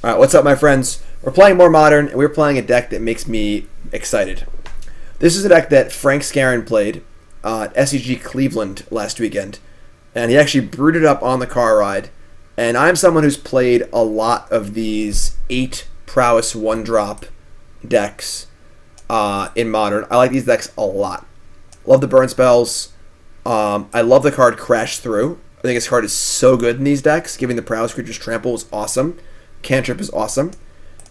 Alright, what's up my friends? We're playing more Modern, and we're playing a deck that makes me excited. This is a deck that Frank Skarren played at SCG Cleveland last weekend, and he actually brewed it up on the car ride. And I'm someone who's played a lot of these 8 prowess 1-drop decks in Modern. I like these decks a lot. Love the burn spells. I love the card Crash Through. I think this card is so good in these decks. Giving the prowess creatures trample is awesome. Cantrip is awesome.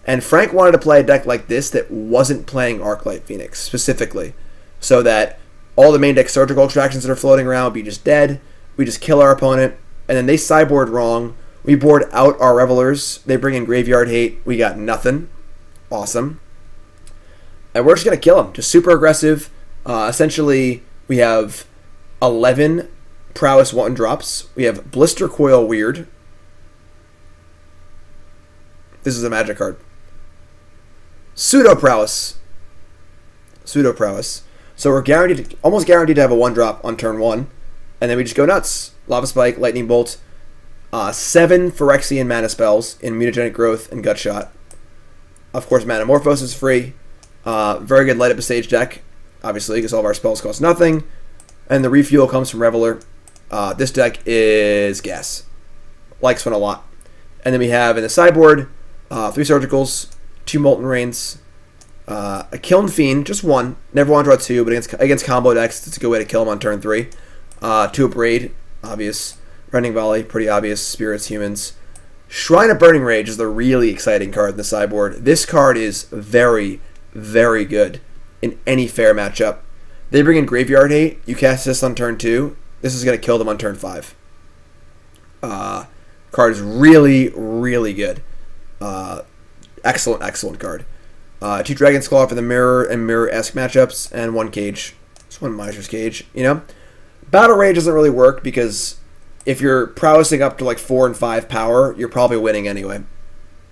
And Frank wanted to play a deck like this that wasn't playing Arclight Phoenix specifically, so that all the main deck surgical extractions that are floating around would be just dead. We just kill our opponent, and then they sideboard wrong. We board out our Revelers. They bring in Graveyard Hate. We got nothing. Awesome. And we're just going to kill them. Just super aggressive. Essentially, we have 11 prowess 1-drops. We have Blistercoil Weird. This is a magic card. Pseudo Prowess. Pseudo Prowess. So we're guaranteed, almost guaranteed to have a 1-drop on turn 1. And then we just go nuts. Lava Spike, Lightning Bolt. 7 Phyrexian mana spells in Mutagenic Growth and Gutshot. Of course, Manamorphose is free. Very good Light Up a Stage deck, obviously, because all of our spells cost nothing. And the refuel comes from Reveler. This deck is gas. Likes one a lot. And then we have in the sideboard 3 Surgicals, 2 Molten Rains, a Kiln Fiend, just 1. Never want to draw 2, but against combo decks, it's a good way to kill them on turn 3. 2 Abrade, obvious. Rending Volley, pretty obvious. Spirits, Humans. Shrine of Burning Rage is the really exciting card in the sideboard. This card is very, very good in any fair matchup. They bring in Graveyard Hate. You cast this on turn 2. This is going to kill them on turn 5. Card is really, really good. Excellent, excellent card. 2 Dragon's Claw for the Mirror and Mirror-esque matchups, and 1 Cage. Just 1 Miser's Cage, you know? Battle Rage doesn't really work because if you're prowessing up to like 4 and 5 power, you're probably winning anyway.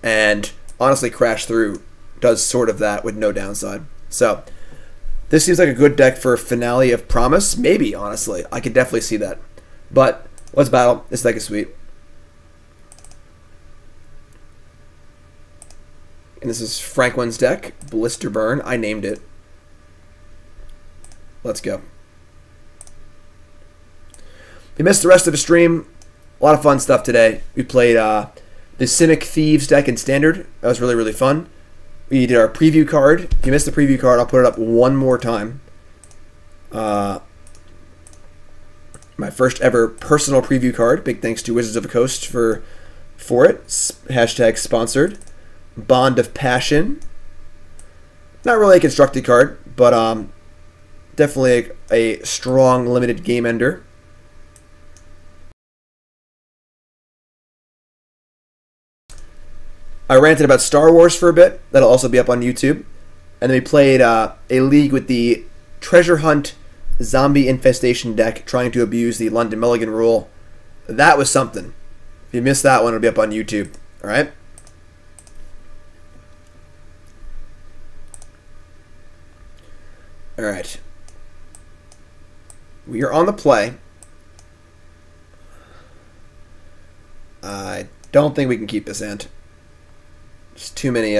And honestly, Crash Through does sort of that with no downside. So, this seems like a good deck for Finale of Promise. Maybe, honestly. I could definitely see that. But, let's battle. This deck is sweet. And this is Franklin's deck, Blister Burn. I named it. Let's go. If you missed the rest of the stream, a lot of fun stuff today. We played the Simic Thieves deck in Standard. That was really, really fun. We did our preview card. If you missed the preview card, I'll put it up one more time. My first ever personal preview card. Big thanks to Wizards of the Coast for it. Hashtag sponsored. Bond of Passion. Not really a constructed card, but definitely a strong limited game ender. I ranted about Star Wars for a bit. That'll also be up on YouTube. And then we played a league with the Treasure Hunt Zombie Infestation deck, trying to abuse the London Mulligan rule. That was something. If you missed that one, it'll be up on YouTube. Alright? Alright. We are on the play. I don't think we can keep this hand. Just too many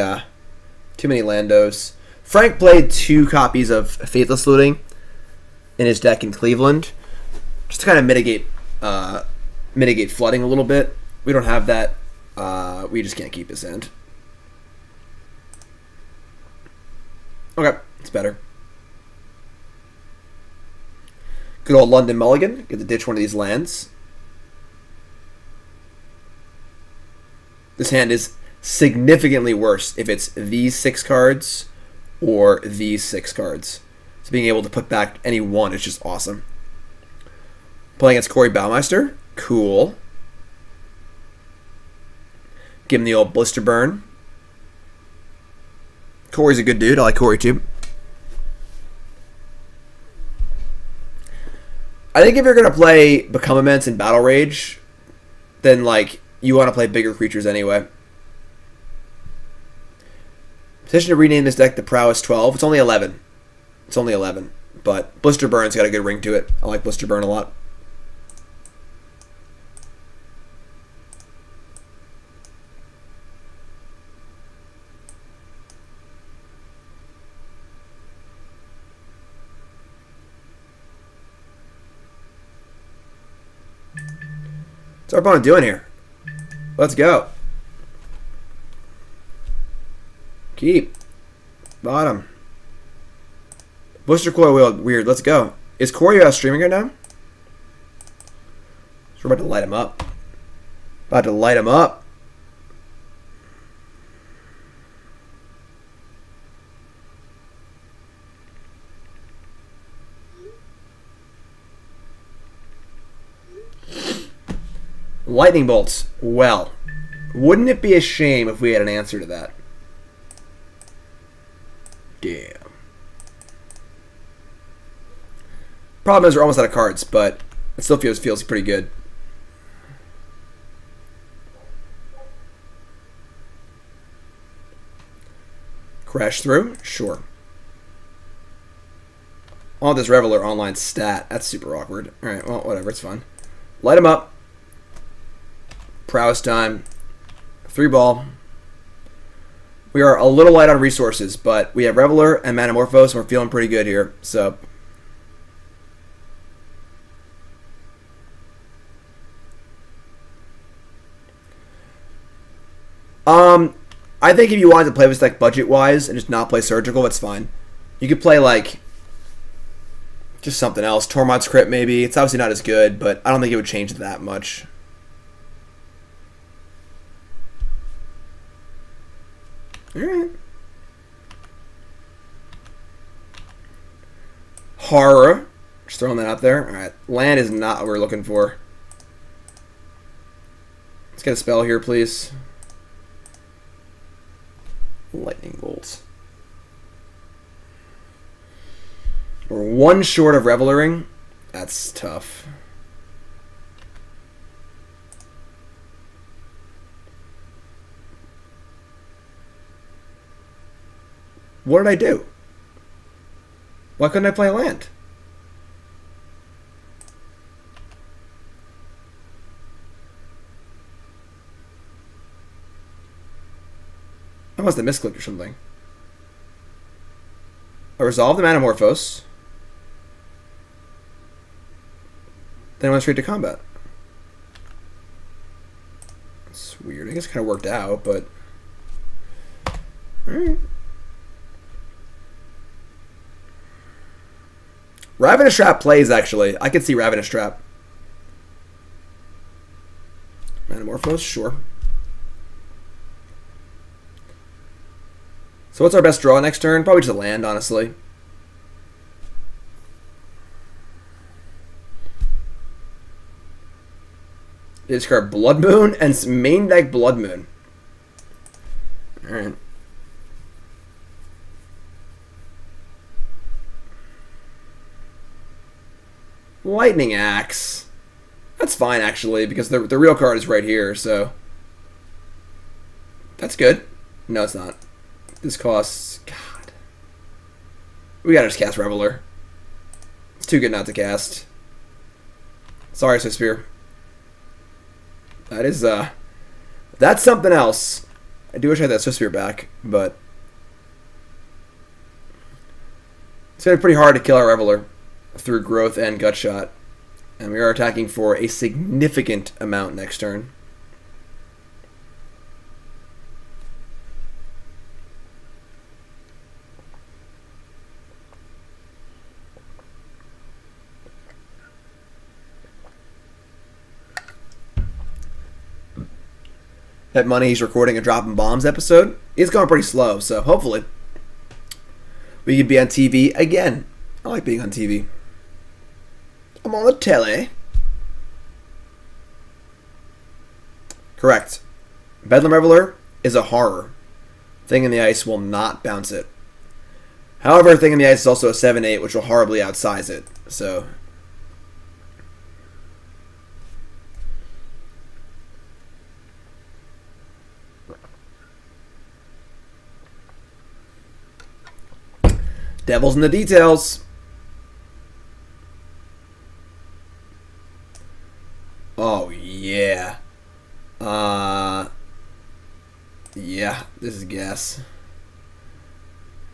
Landos. Frank played 2 copies of Faithless Looting in his deck in Cleveland, just to kind of mitigate flooding a little bit. We don't have that. We just can't keep this hand. Okay, it's better. Good old London Mulligan. Get to ditch one of these lands. This hand is significantly worse if it's these 6 cards or these 6 cards. So being able to put back any one is just awesome. Playing against Corey Baumeister. Cool. Give him the old Blister Burn. Corey's a good dude. I like Corey too. I think if you're going to play Become Immense and Battle Rage, then like you want to play bigger creatures anyway. Petition to rename this deck the Prowess 12. It's only 11. It's only 11. But Blister Burn's got a good ring to it. I like Blister Burn a lot. What's our opponent doing here? Let's go. Keep. Bottom. Blistercoil Weird. Let's go. Is Corey streaming right now? So we're about to light him up. About to light him up. Lightning bolts. Well, wouldn't it be a shame if we had an answer to that? Damn. Problem is we're almost out of cards, but it still feels pretty good. Crash through? Sure. I want this Reveler online stat. That's super awkward. Alright, well, whatever. It's fun. Light him up. Prowess time. 3 ball. We are a little light on resources, but we have Reveler and Manamorphose, and we're feeling pretty good here. So, I think if you wanted to play this deck budget-wise and just not play Surgical, that's fine. You could play, like, just something else. Tormod's Crypt, maybe. It's obviously not as good, but I don't think it would change that much. Alright. Horror. Just throwing that out there. Alright. Land is not what we're looking for. Let's get a spell here, please. Lightning bolts. We're 1 short of Revelering. That's tough. What did I do? Why couldn't I play a land? I must have misclicked or something. I resolved the Manamorphose. Then I went straight to combat. That's weird. I guess it kind of worked out, but... Alright. Ravenous Trap plays, actually. I could see Ravenous Trap. Manamorphose, sure. So what's our best draw next turn? Probably just a land, honestly. They discard Blood Moon and main deck Blood Moon. Alright. Lightning Axe. That's fine, actually, because the real card is right here, so... That's good. No, it's not. This costs... God. We gotta just cast Reveler. It's too good not to cast. Sorry, Swiftspear. That is, that's something else. I do wish I had that Swiftspear back, but... It's gonna be pretty hard to kill our Reveler through Growth and Gutshot. And we are attacking for a significant amount next turn. That money he's recording a Dropping Bombs episode. It's going pretty slow, so hopefully we can be on TV again. I like being on TV. I'm on the telly. Correct. Bedlam Reveler is a horror. Thing in the Ice will not bounce it. However, Thing in the Ice is also a 7/8, which will horribly outsize it. So... Devil's in the details. Oh, yeah. Yeah, this is gas.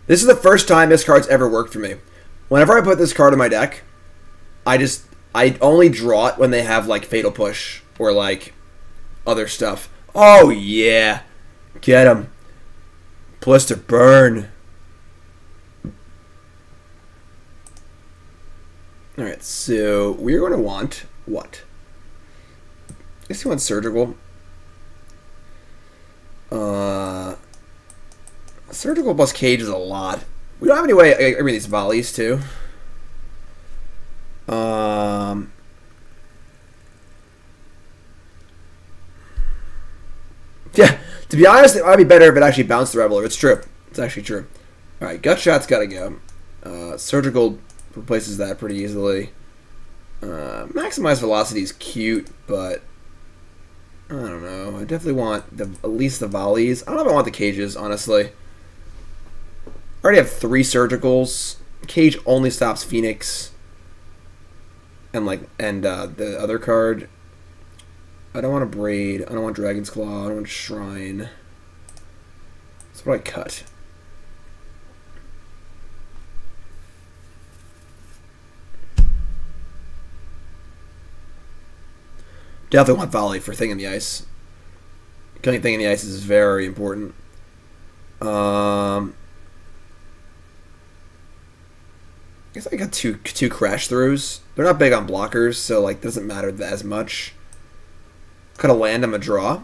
This is the first time this card's ever worked for me. Whenever I put this card in my deck, I only draw it when they have, like, Fatal Push or like other stuff. Oh yeah, get him. Blister burn. All right, so we're going to want what? I guess we want surgical. Surgical plus cage is a lot. We don't have any way of getting these volleys too. Yeah, to be honest, it might be better if it actually bounced the Reveler. It's true. It's actually true. All right, gut shot's got to go. Surgical replaces that pretty easily. Maximize velocity is cute, but I don't know. I definitely want at least the volleys. I don't know if I want the cages, honestly. I already have 3 surgicals. Cage only stops Phoenix. And the other card. I don't want Abrade. I don't want Dragon's Claw. I don't want Shrine. So what do I cut? Definitely want Volley for Thing in the Ice. Killing Thing in the Ice is very important. I guess I got two crash throughs. They're not big on blockers, so like doesn't matter as much. Cut a land, I'm a draw.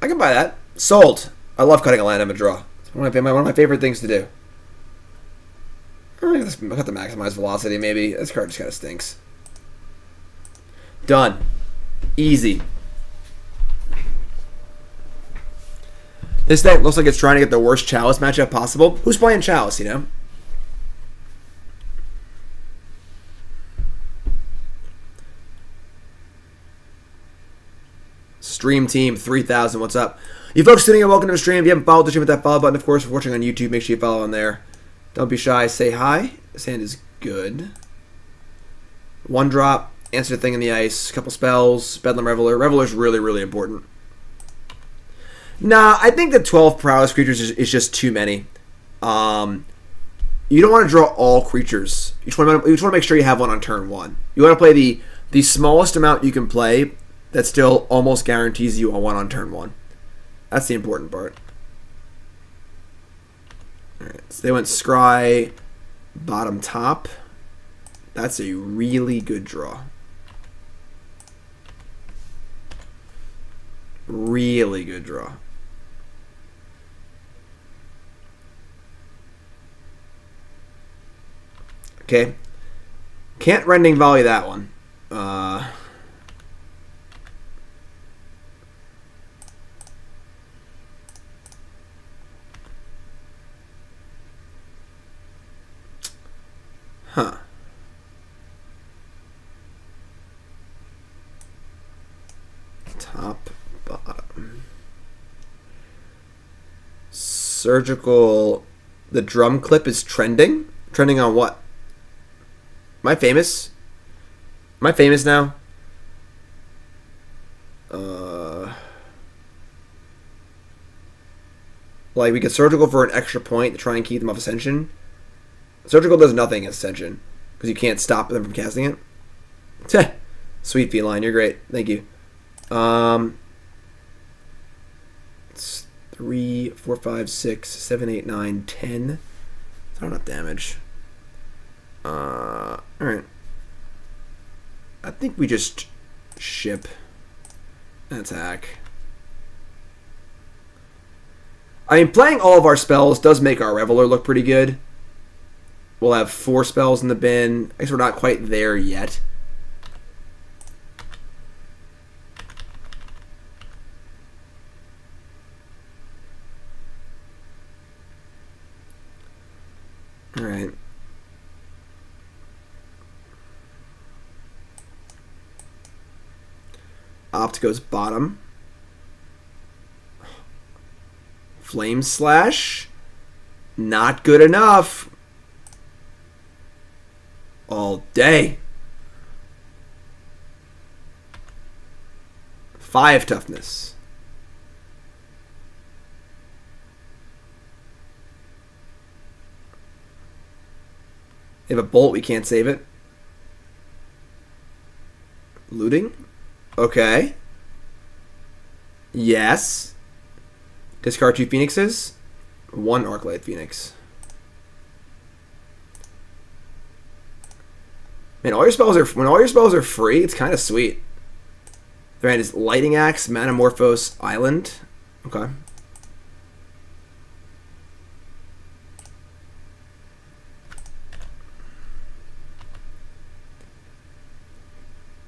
I can buy that. Sold. I love cutting a land, I'm a draw. It's one of my favorite things to do. I got to maximize velocity, maybe. This card just kind of stinks. Done. Easy. This deck looks like it's trying to get the worst Chalice matchup possible. Who's playing Chalice, you know? Stream Team 3000, what's up? You folks tuning in, welcome to the stream. If you haven't followed the stream, hit that follow button. Of course, if you're watching on YouTube, make sure you follow on there. Don't be shy, say hi. This hand is good. 1 drop, answer the Thing in the Ice, couple spells, Bedlam Reveler. Reveler's really, really important. Nah, I think that 12 prowess creatures is just too many. You don't want to draw all creatures. You just want to make sure you have one on turn 1. You want to play the smallest amount you can play that still almost guarantees you a 1 on turn 1. That's the important part. Alright, so they went Scry, bottom top. That's a really good draw. Really good draw. Okay. Can't Rending Volley that one. Huh. Top, bottom. Surgical. The drum clip is trending? Trending on what? Am I famous? Am I famous now? Like, we get Surgical for an extra point to try and keep them off Ascension. Surgical does nothing as Ascension, because you can't stop them from casting it. Teh. Sweet feline, you're great. Thank you. It's 3, 4, 5, 6, 7, 8, 9, 10. That's not enough damage. Alright. I think we just ship and attack. I mean, playing all of our spells does make our Reveler look pretty good. We'll have 4 spells in the bin. I guess we're not quite there yet. Alright. Opt goes bottom. Flame Slash. Not good enough. All day. 5 toughness. They have a bolt, we can't save it. Looting? Okay. Yes. Discard 2 Phoenixes. 1 Arclight Phoenix. Man, all your spells are when all your spells are free, it's kind of sweet. The hand is Lightning Axe, Manamorphose, Island. Okay.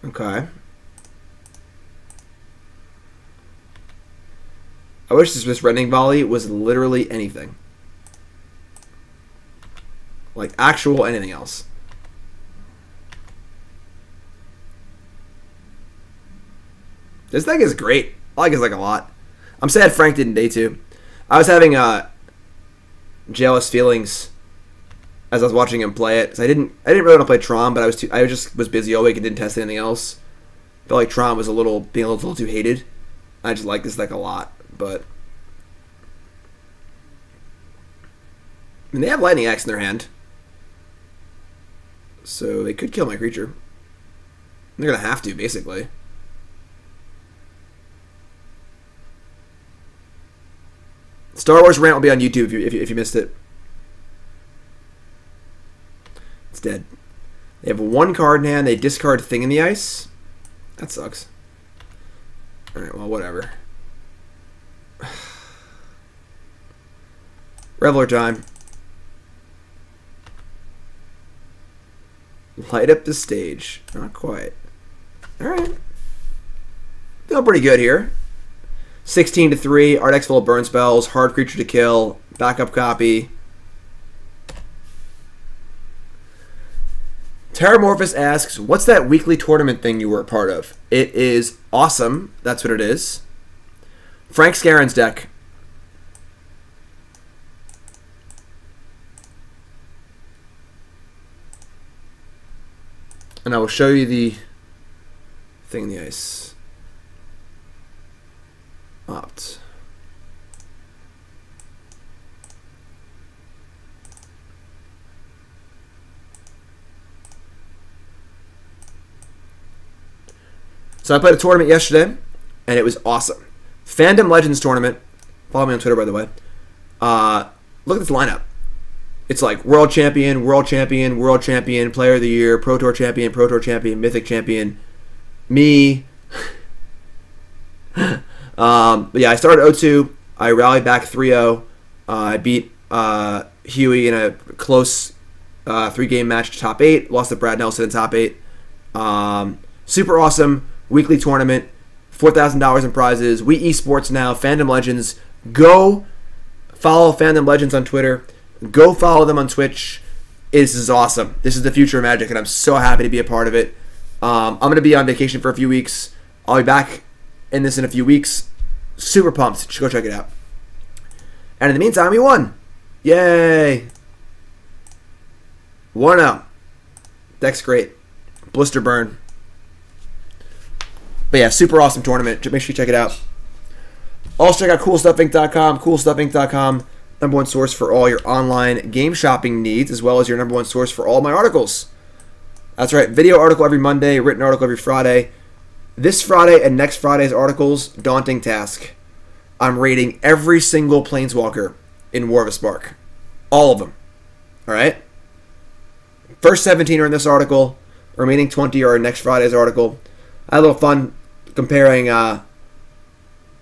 Okay. I wish this Rending Volley was literally anything. Like actual anything else. This deck is great. I like this deck a lot. I'm sad Frank didn't day 2. I was having jealous feelings as I was watching him play it. I didn't really want to play Tron, but I just was busy all week and didn't test anything else. Felt like Tron was being a little too hated. I just like this deck a lot, but I mean, they have Lightning Axe in their hand, so they could kill my creature. They're gonna have to, basically. Star Wars rant will be on YouTube if you missed it. It's dead. They have 1 card in hand. They discard Thing in the Ice. That sucks. Alright, well, whatever. Reveler time. Light up the stage. Not quite. Alright. Feeling pretty good here. 16-3, our deck's full of burn spells, hard creature to kill, backup copy. Terramorphous asks, what's that weekly tournament thing you were a part of? It is awesome. That's what it is. Frank Skarren's deck. And I will show you the thing in the ice. Opt. So I played a tournament yesterday, and it was awesome. Fandom Legends tournament. Follow me on Twitter, by the way. Look at this lineup. It's like World Champion, World Champion, World Champion, Player of the Year, Pro Tour Champion, Mythic Champion, me. But yeah, I started 0-2. I rallied back 3-0. I beat Huey in a close 3-game match to top 8. Lost to Brad Nelson in top 8. Super awesome weekly tournament. $4,000 in prizes. We esports now. Fandom Legends. Go follow Fandom Legends on Twitter. Go follow them on Twitch. This is awesome. This is the future of Magic, and I'm so happy to be a part of it. I'm going to be on vacation for a few weeks. I'll be back in this in a few weeks. Super pumped. Just go check it out. And in the meantime, we won. Yay. 1-0. Deck's great. Blister burn. But yeah, super awesome tournament. Make sure you check it out. Also check out CoolStuffInc.com. CoolStuffInc.com. #1 source for all your online game shopping needs, as well as your #1 source for all my articles. That's right. Video article every Monday. Written article every Friday. This Friday and next Friday's articles, daunting task. I'm rating every single Planeswalker in War of a Spark. All of them. Alright? First 17 are in this article. Remaining 20 are in next Friday's article. I had a little fun comparing War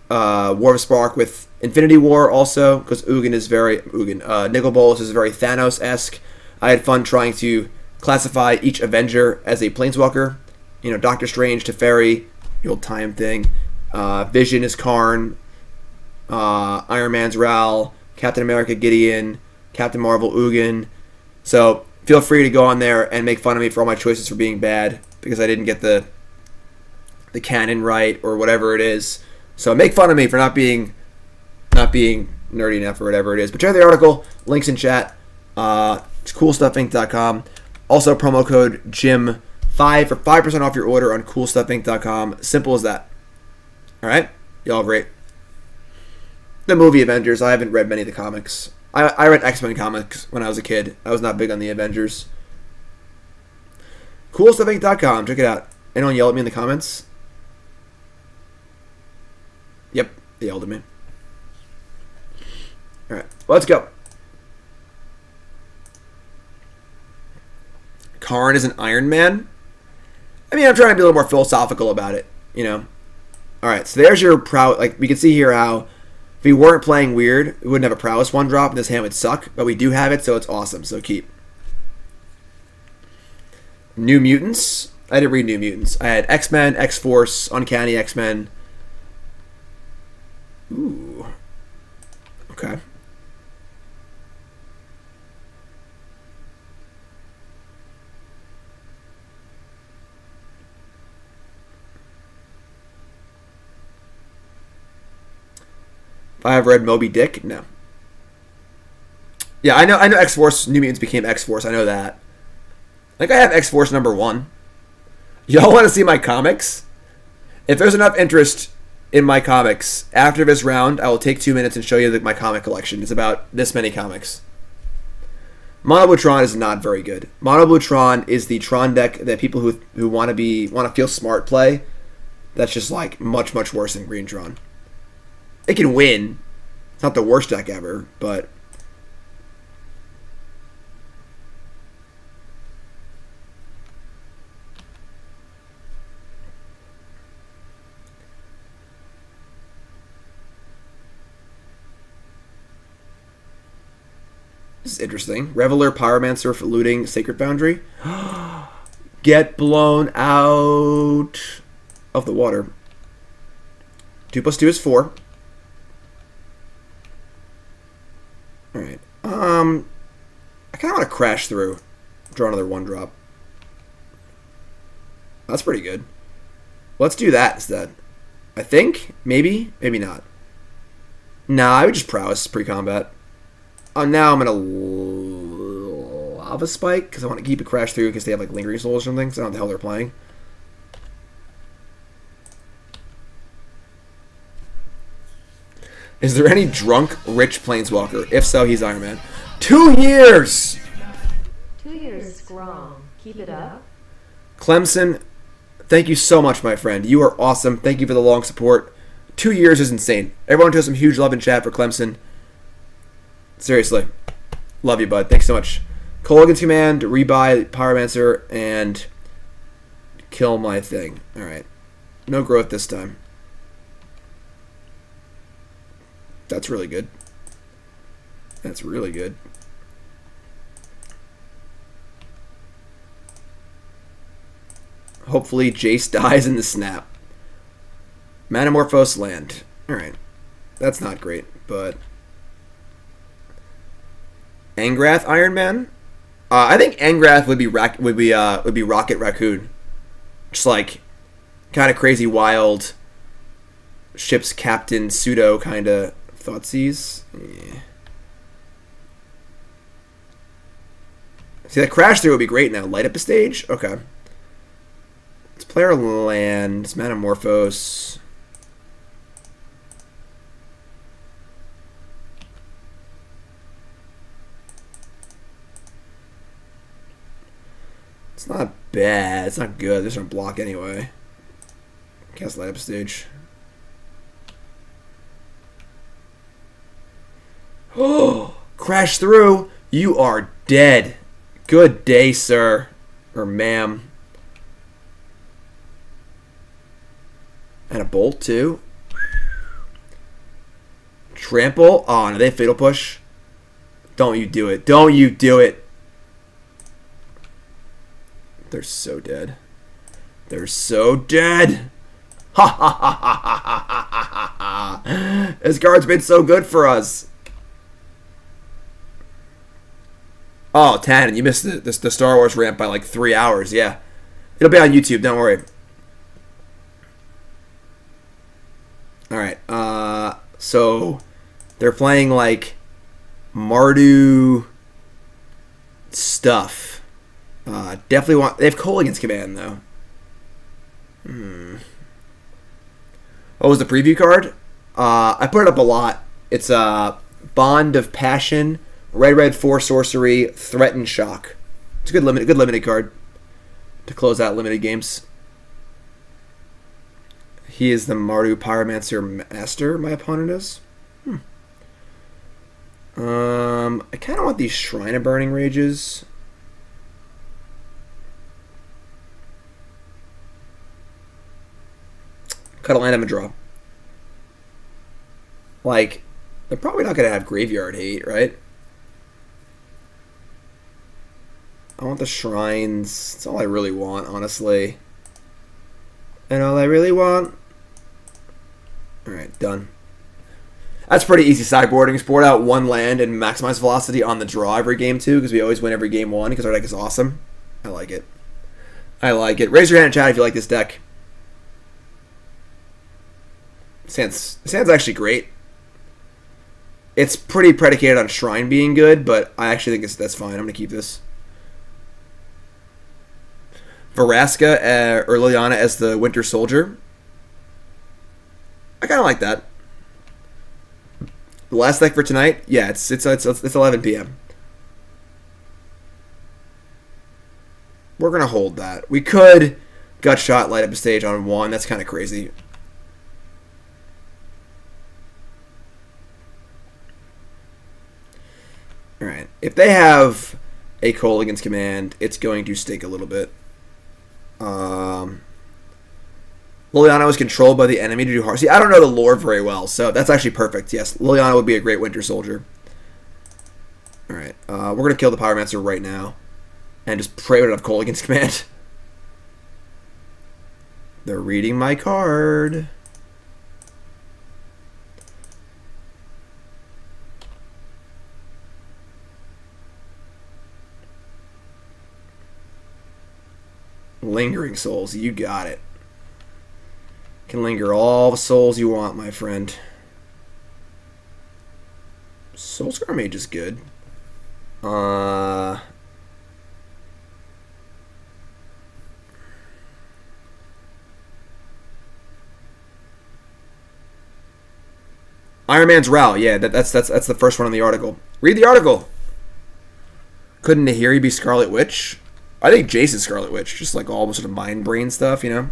of a Spark with Infinity War also, because Nicol Bolas is very Thanos-esque. I had fun trying to classify each Avenger as a Planeswalker. You know, Doctor Strange, Teferi, the old time thing. Vision is Karn. Iron Man's Ral. Captain America Gideon. Captain Marvel Ugin. So feel free to go on there and make fun of me for all my choices for being bad, because I didn't get the canon right or whatever it is. So make fun of me for not being nerdy enough or whatever it is. But check out the article. Links in chat. It's CoolStuffInc.com. Also promo code JIM5 for 5% off your order on CoolStuffInc.com. Simple as that. Alright? Y'all great. The movie Avengers. I haven't read many of the comics. I read X-Men comics when I was a kid. I was not big on the Avengers. CoolStuffInc.com. Check it out. Anyone yell at me in the comments? Yep, they yelled at me. Alright, let's go. Karn is an Iron Man? I mean, I'm trying to be a little more philosophical about it, you know? Alright, so there's your prowess. Like, we can see here how if we weren't playing weird, we wouldn't have a prowess 1-drop, and this hand would suck, but we do have it, so it's awesome, so keep. New Mutants. I didn't read New Mutants. I had X-Men, X-Force, Uncanny X-Men. Ooh. Okay. I have read Moby Dick. No. Yeah, I know X-Force, New Mutants became X-Force. I know that. I think I have X-Force #1. Y'all want to see my comics? If there's enough interest in my comics, after this round, I will take 2 minutes and show you my comic collection. It's about this many comics. Mono Blue Tron is not very good. Mono Blue Tron is the Tron deck that people who want to feel smart play. That's just like much worse than Green Tron. It can win. It's not the worst deck ever, but this is interesting. Reveler, Pyromancer for looting Sacred Foundry. Get blown out of the water. 2+2 is 4. Alright. I kind of want to crash through. Draw another 1-drop. That's pretty good. Let's do that instead. I think. Maybe. Maybe not. Nah, I would just prowess pre-combat. Now I'm going to Lava Spike because I want to keep it crash through because they have like Lingering Souls or something. So I don't know what the hell they're playing. Is there any drunk, rich planeswalker? If so, he's Iron Man. 2 years! 2 years strong. Keep it up. Clemson, thank you so much, my friend. You are awesome. Thank you for the long support. 2 years is insane. Everyone show some huge love in chat for Clemson. Seriously. Love you, bud. Thanks so much. Colgan's Command, rebuy Pyromancer, and kill my thing. Alright. No growth this time. That's really good. That's really good. Hopefully Jace dies in the snap. Manamorphose land. Alright. That's not great, but Angrath Iron Man? I think Angrath would be Rocket Raccoon. Just like kind of crazy wild ship's captain pseudo kind of Thoughtseize. Yeah. See, that crash through would be great now. Light up a stage? Okay. Let's play our lands. Manamorphose. It's not bad. It's not good. There's no block anyway. Cast light up stage. Oh, crash through. You are dead. Good day, sir. Or ma'am. And a bolt, too. Trample. Oh, no, they have Fatal Push. Don't you do it. Don't you do it. They're so dead. They're so dead. Ha ha ha ha ha ha ha ha. This card's been so good for us. Oh, Tannen, you missed the Star Wars ramp by like 3 hours. Yeah. It'll be on YouTube, don't worry. Alright, so they're playing like Mardu stuff. Definitely want... They have Colgan's Command, though. What was the preview card? I put it up a lot. It's a Bond of Passion... Red 4 sorcery, Threaten Shock. It's a good limited card to close out limited games. He is the Mardu Pyromancer Master, my opponent is. I kind of want these Shrine of Burning Rages. Cut a land, I'm a draw. Like, they're probably not going to have Graveyard Hate, right? I want the Shrines. That's all I really want, honestly. And all I really want... Alright, done. That's pretty easy sideboarding. Sport out one land and maximize velocity on the draw every game, too, because we always win every game one, because our deck is awesome. I like it. I like it. Raise your hand in chat if you like this deck. Sounds actually great. It's pretty predicated on Shrine being good, but I actually think that's fine. I'm going to keep this. Varaska or Liliana as the Winter Soldier. I kind of like that. The last deck for tonight, yeah, it's 11 p.m. We're gonna hold that. We could gut shot light up a stage on one. That's kind of crazy. All right, if they have a Kolaghan's Command, it's going to stink a little bit. Liliana was controlled by the enemy to do hard. See, I don't know the lore very well, so that's actually perfect. Yes, Liliana would be a great Winter Soldier. Alright, we're going to kill the Pyromancer right now. And just pray we don't have Kolaghan's Command. They're reading my card. Lingering Souls, you got it. Can linger all the souls you want, my friend. Soul-Scar Mage is good. Iron Man's Row, yeah, that's the first one in the article. Read the article. Couldn't Nahiri be Scarlet Witch? I think Jason's Scarlet Witch, just like all the sort of mind brain stuff, you know.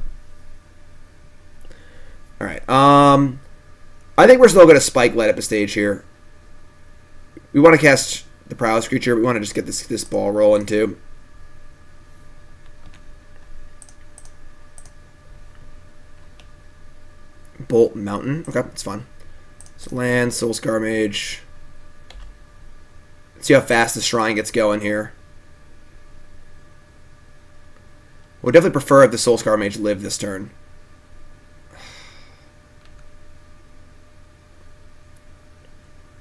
All right. I think we're still going to spike light up a stage here. We want to cast the Prowess creature. We want to just get this ball rolling too. Bolt Mountain. Okay, that's fun. So land, Soul-Scar Mage. Let's see how fast the Shrine gets going here. Would definitely prefer if the Soul-Scar Mage lived this turn.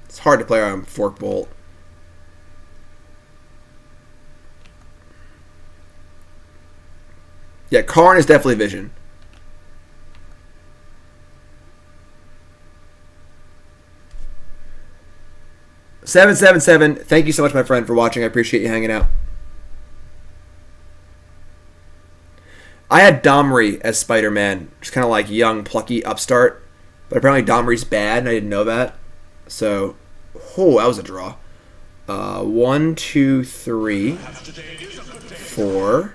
It's hard to play on Fork Bolt. Yeah, Karn is definitely Vision. $777. Thank you so much, my friend, for watching. I appreciate you hanging out. I had Domri as Spider-Man, just kind of like young, plucky upstart. But apparently Domri's bad, and I didn't know that. So, oh, that was a draw. 1, 2, 3, 4.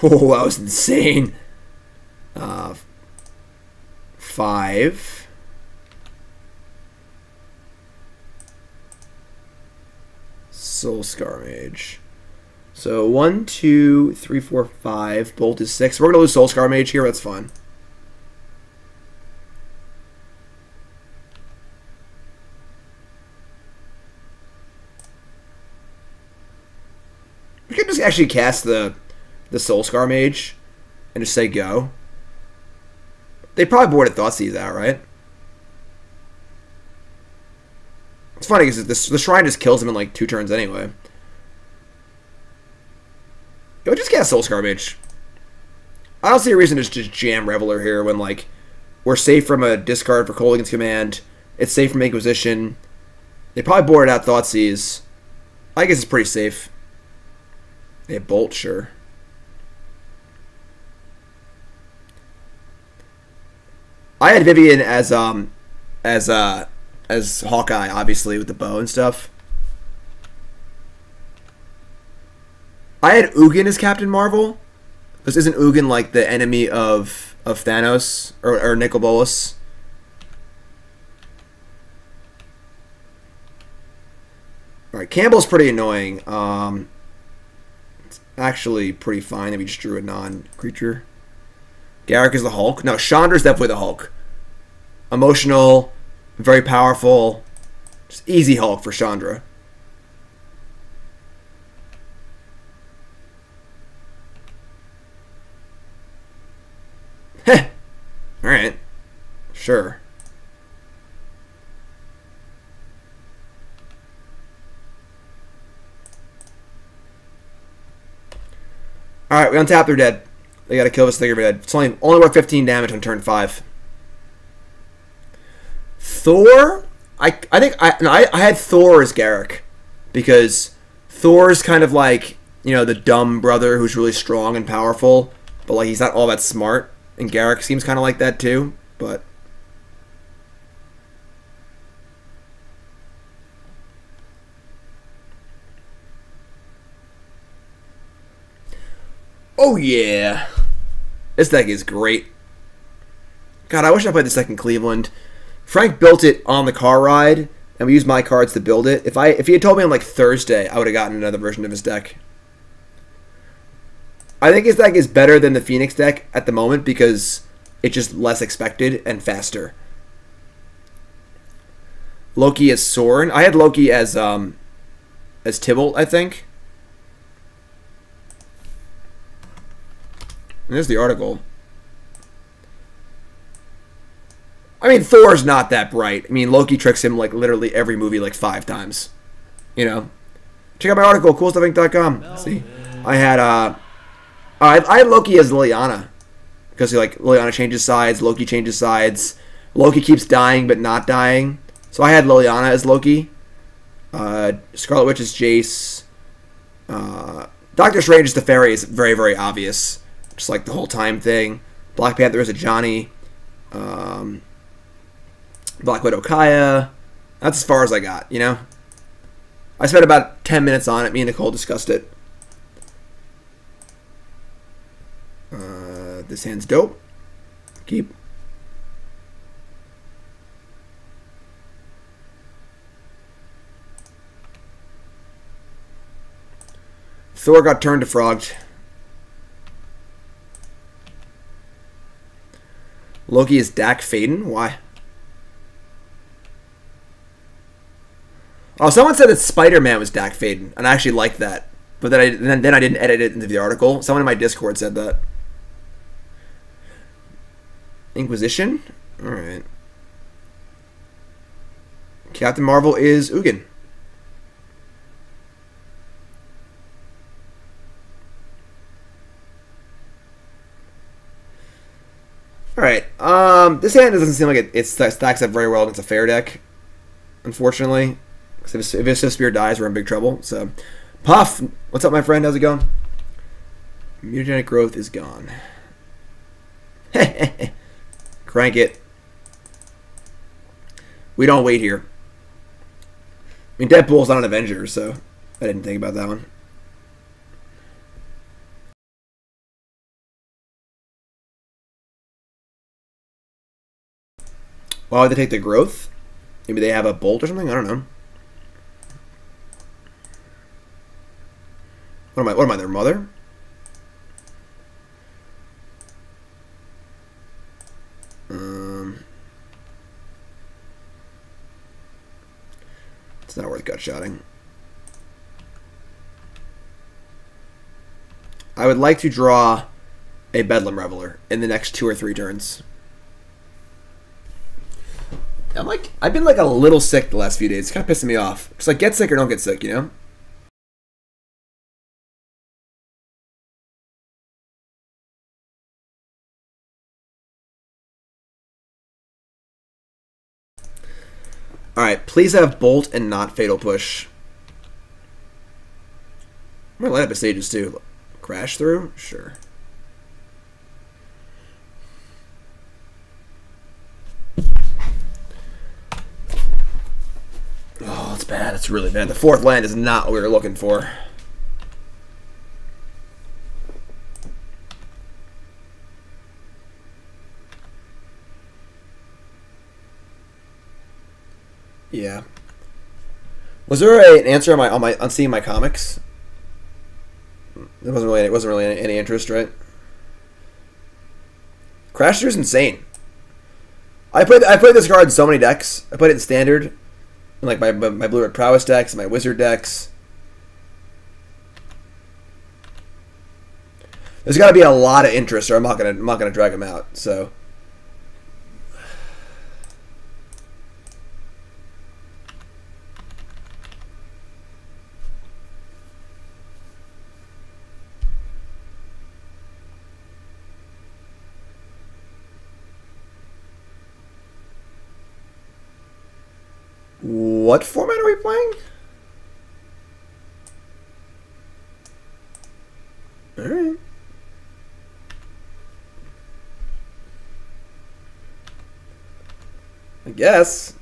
Oh, that was insane. 5. Soul-Scar Mage. So 1, 2, 3, 4, 5. Bolt is 6. We're gonna lose Soul-Scar Mage here. That's fine. We could just actually cast the Soul-Scar Mage and just say go. They probably boarded Thoughtseize out, right? It's funny because the Shrine just kills him in like 2 turns anyway. Yo, just cast Soul-Scar Mage. I don't see a reason to just jam Reveler here when like we're safe from a discard for Kolaghan's Command. It's safe from Inquisition. They probably boarded out Thoughtseize. I guess it's pretty safe. They have Bolt, sure. I had Vivian as Hawkeye, obviously, with the bow and stuff. I had Ugin as Captain Marvel. This isn't Ugin like the enemy of Thanos or Nicol Bolas. Alright, Campbell's pretty annoying. It's actually pretty fine if we just drew a non-creature. Garrick is the Hulk. No, Chandra's definitely the Hulk. Emotional, very powerful. Just easy Hulk for Chandra. Heh. Alright. Sure. Alright, we untap, they're dead. They gotta kill this thing, they're dead. It's only worth 15 damage on turn 5. Thor? I think I had Thor as Garrick. Because Thor's kind of like, you know, the dumb brother who's really strong and powerful, but like he's not all that smart. And Garrick seems kind of like that too, but... Oh yeah! This deck is great. God, I wish I played the second Cleveland. Frank built it on the car ride, and we used my cards to build it. If he had told me on like Thursday, I would have gotten another version of his deck. I think his deck is better than the Phoenix deck at the moment because it's just less expected and faster. Loki as Soren. I had Loki as Tybalt, I think. And there's the article. I mean, Thor's not that bright. I mean, Loki tricks him like literally every movie like 5 times. You know. Check out my article, coolstuffinc.com. See, I had I had Loki as Liliana because like Liliana changes sides, Loki changes sides. Loki keeps dying but not dying. So I had Liliana as Loki. Scarlet Witch is Jace. Doctor Strange is the fairy is very, very obvious. Just like the whole time thing. Black Panther is a Johnny. Black Widow Kaya. That's as far as I got, you know? I spent about 10 minutes on it. Me and Nicole discussed it. This hand's dope. Keep. Thor got turned to frogged. Loki is Dak Faden? Why? Oh, someone said that Spider-Man was Dak Faden, and I actually liked that. But then I didn't edit it into the article. Someone in my Discord said that. Inquisition? Alright. Captain Marvel is Ugin. Alright. This hand doesn't seem like it stacks up very well against a fair deck, unfortunately. Because if Swiftspear dies, we're in big trouble. So, Puff! What's up, my friend? How's it going? Mutagenic Growth is gone. Crank it. We don't wait here. I mean, Deadpool's not an Avenger, so I didn't think about that one. Why would they take the Growth? Maybe they have a Bolt or something? I don't know. What am I, their mother? It's not worth gut-shotting. I would like to draw a Bedlam Reveler in the next 2 or 3 turns. I've been like a little sick the last few days. It's kind of pissing me off. It's like, get sick or don't get sick, you know? Alright, please have Bolt and not Fatal Push. I'm going to light up his stages too. Crash through? Sure. Oh, it's bad. It's really bad. The 4th land is not what we were looking for. Yeah. Was there an answer on seeing my comics? It wasn't really any interest, right? Crasher's insane. I played this card in so many decks. I played it in standard, in like my blue-red prowess decks, my wizard decks. There's got to be a lot of interest, or I'm not gonna drag him out. So. What format are we playing? Alright. I guess.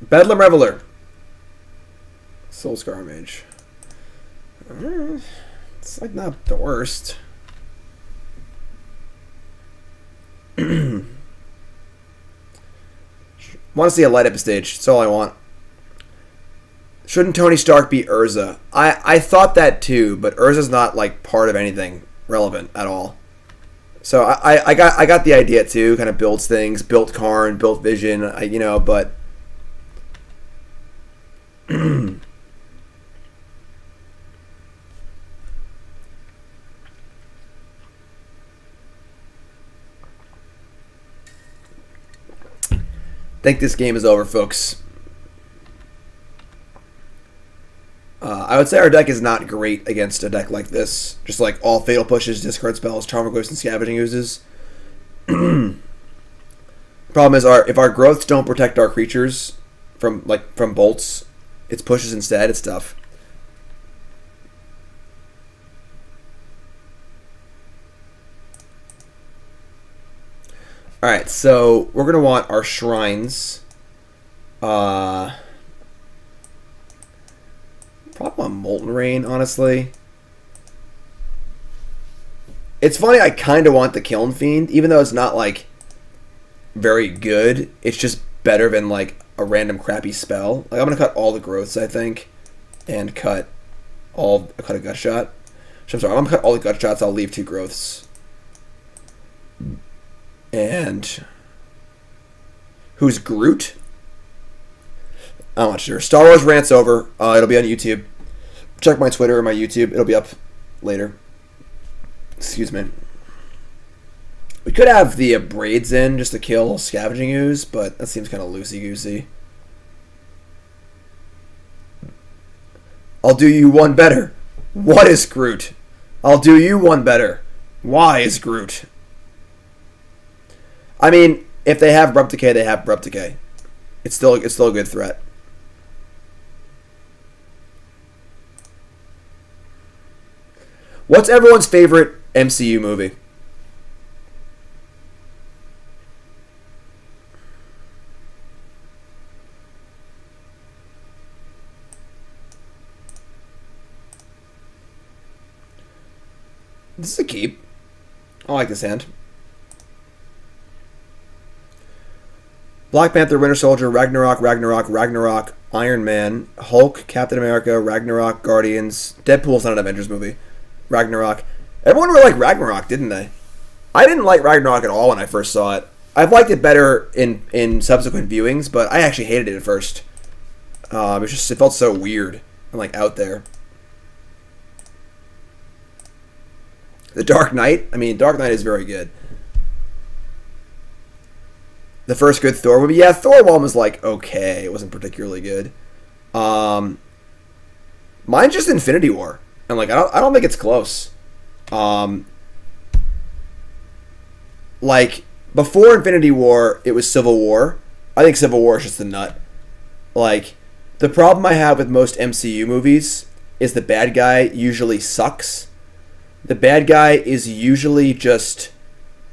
Bedlam Reveler. Soul-Scar Mage. Alright. It's like not the worst. Want to see a light up stage. That's all I want. Shouldn't Tony Stark be Urza? I thought that too, but Urza's not like part of anything relevant at all. So I got the idea too. Kind of builds things, built Karn, built Vision. You know, but think this game is over, folks. I would say our deck is not great against a deck like this. Just like all fatal pushes, discard spells, charm ghosts, and scavenging oozes. Problem is, if our growths don't protect our creatures from bolts, it's pushes instead. It's tough. All right, so we're gonna want our shrines. Probably Molten Rain, honestly. It's funny, I kind of want the Kiln Fiend, even though it's not like very good. It's just better than like a random crappy spell. Like I'm gonna cut all the growths, I think, and cut a gut shot. I'm sorry, I'm gonna cut all the gut shots. I'll leave 2 growths. And who's Groot? I'm not sure. Star Wars rant's over. It'll be on YouTube. Check my Twitter or my YouTube. It'll be up later. Excuse me. We could have the Abrades in just to kill Scavenging Ooze, but that seems kind of loosey-goosey. I'll do you one better. What is Groot? I'll do you one better. Why is Groot? I mean, if they have Abrupt Decay, they have Abrupt Decay. It's still a good threat. What's everyone's favorite MCU movie? This is a keep. I like this hand. Black Panther, Winter Soldier, Ragnarok, Iron Man, Hulk, Captain America, Ragnarok, Guardians. Deadpool's not an Avengers movie. Ragnarok. Everyone really liked Ragnarok, didn't they? I didn't like Ragnarok at all when I first saw it. I've liked it better in subsequent viewings, but I actually hated it at first. It felt so weird and like out there. The Dark Knight. I mean, Dark Knight is very good. The first good Thor movie. Yeah, Thor 1 was like okay. It wasn't particularly good. Mine's just Infinity War. And like I don't think it's close. Like before Infinity War, it was Civil War. I think Civil War is just a nut. Like the problem I have with most MCU movies is the bad guy usually sucks. The bad guy is usually just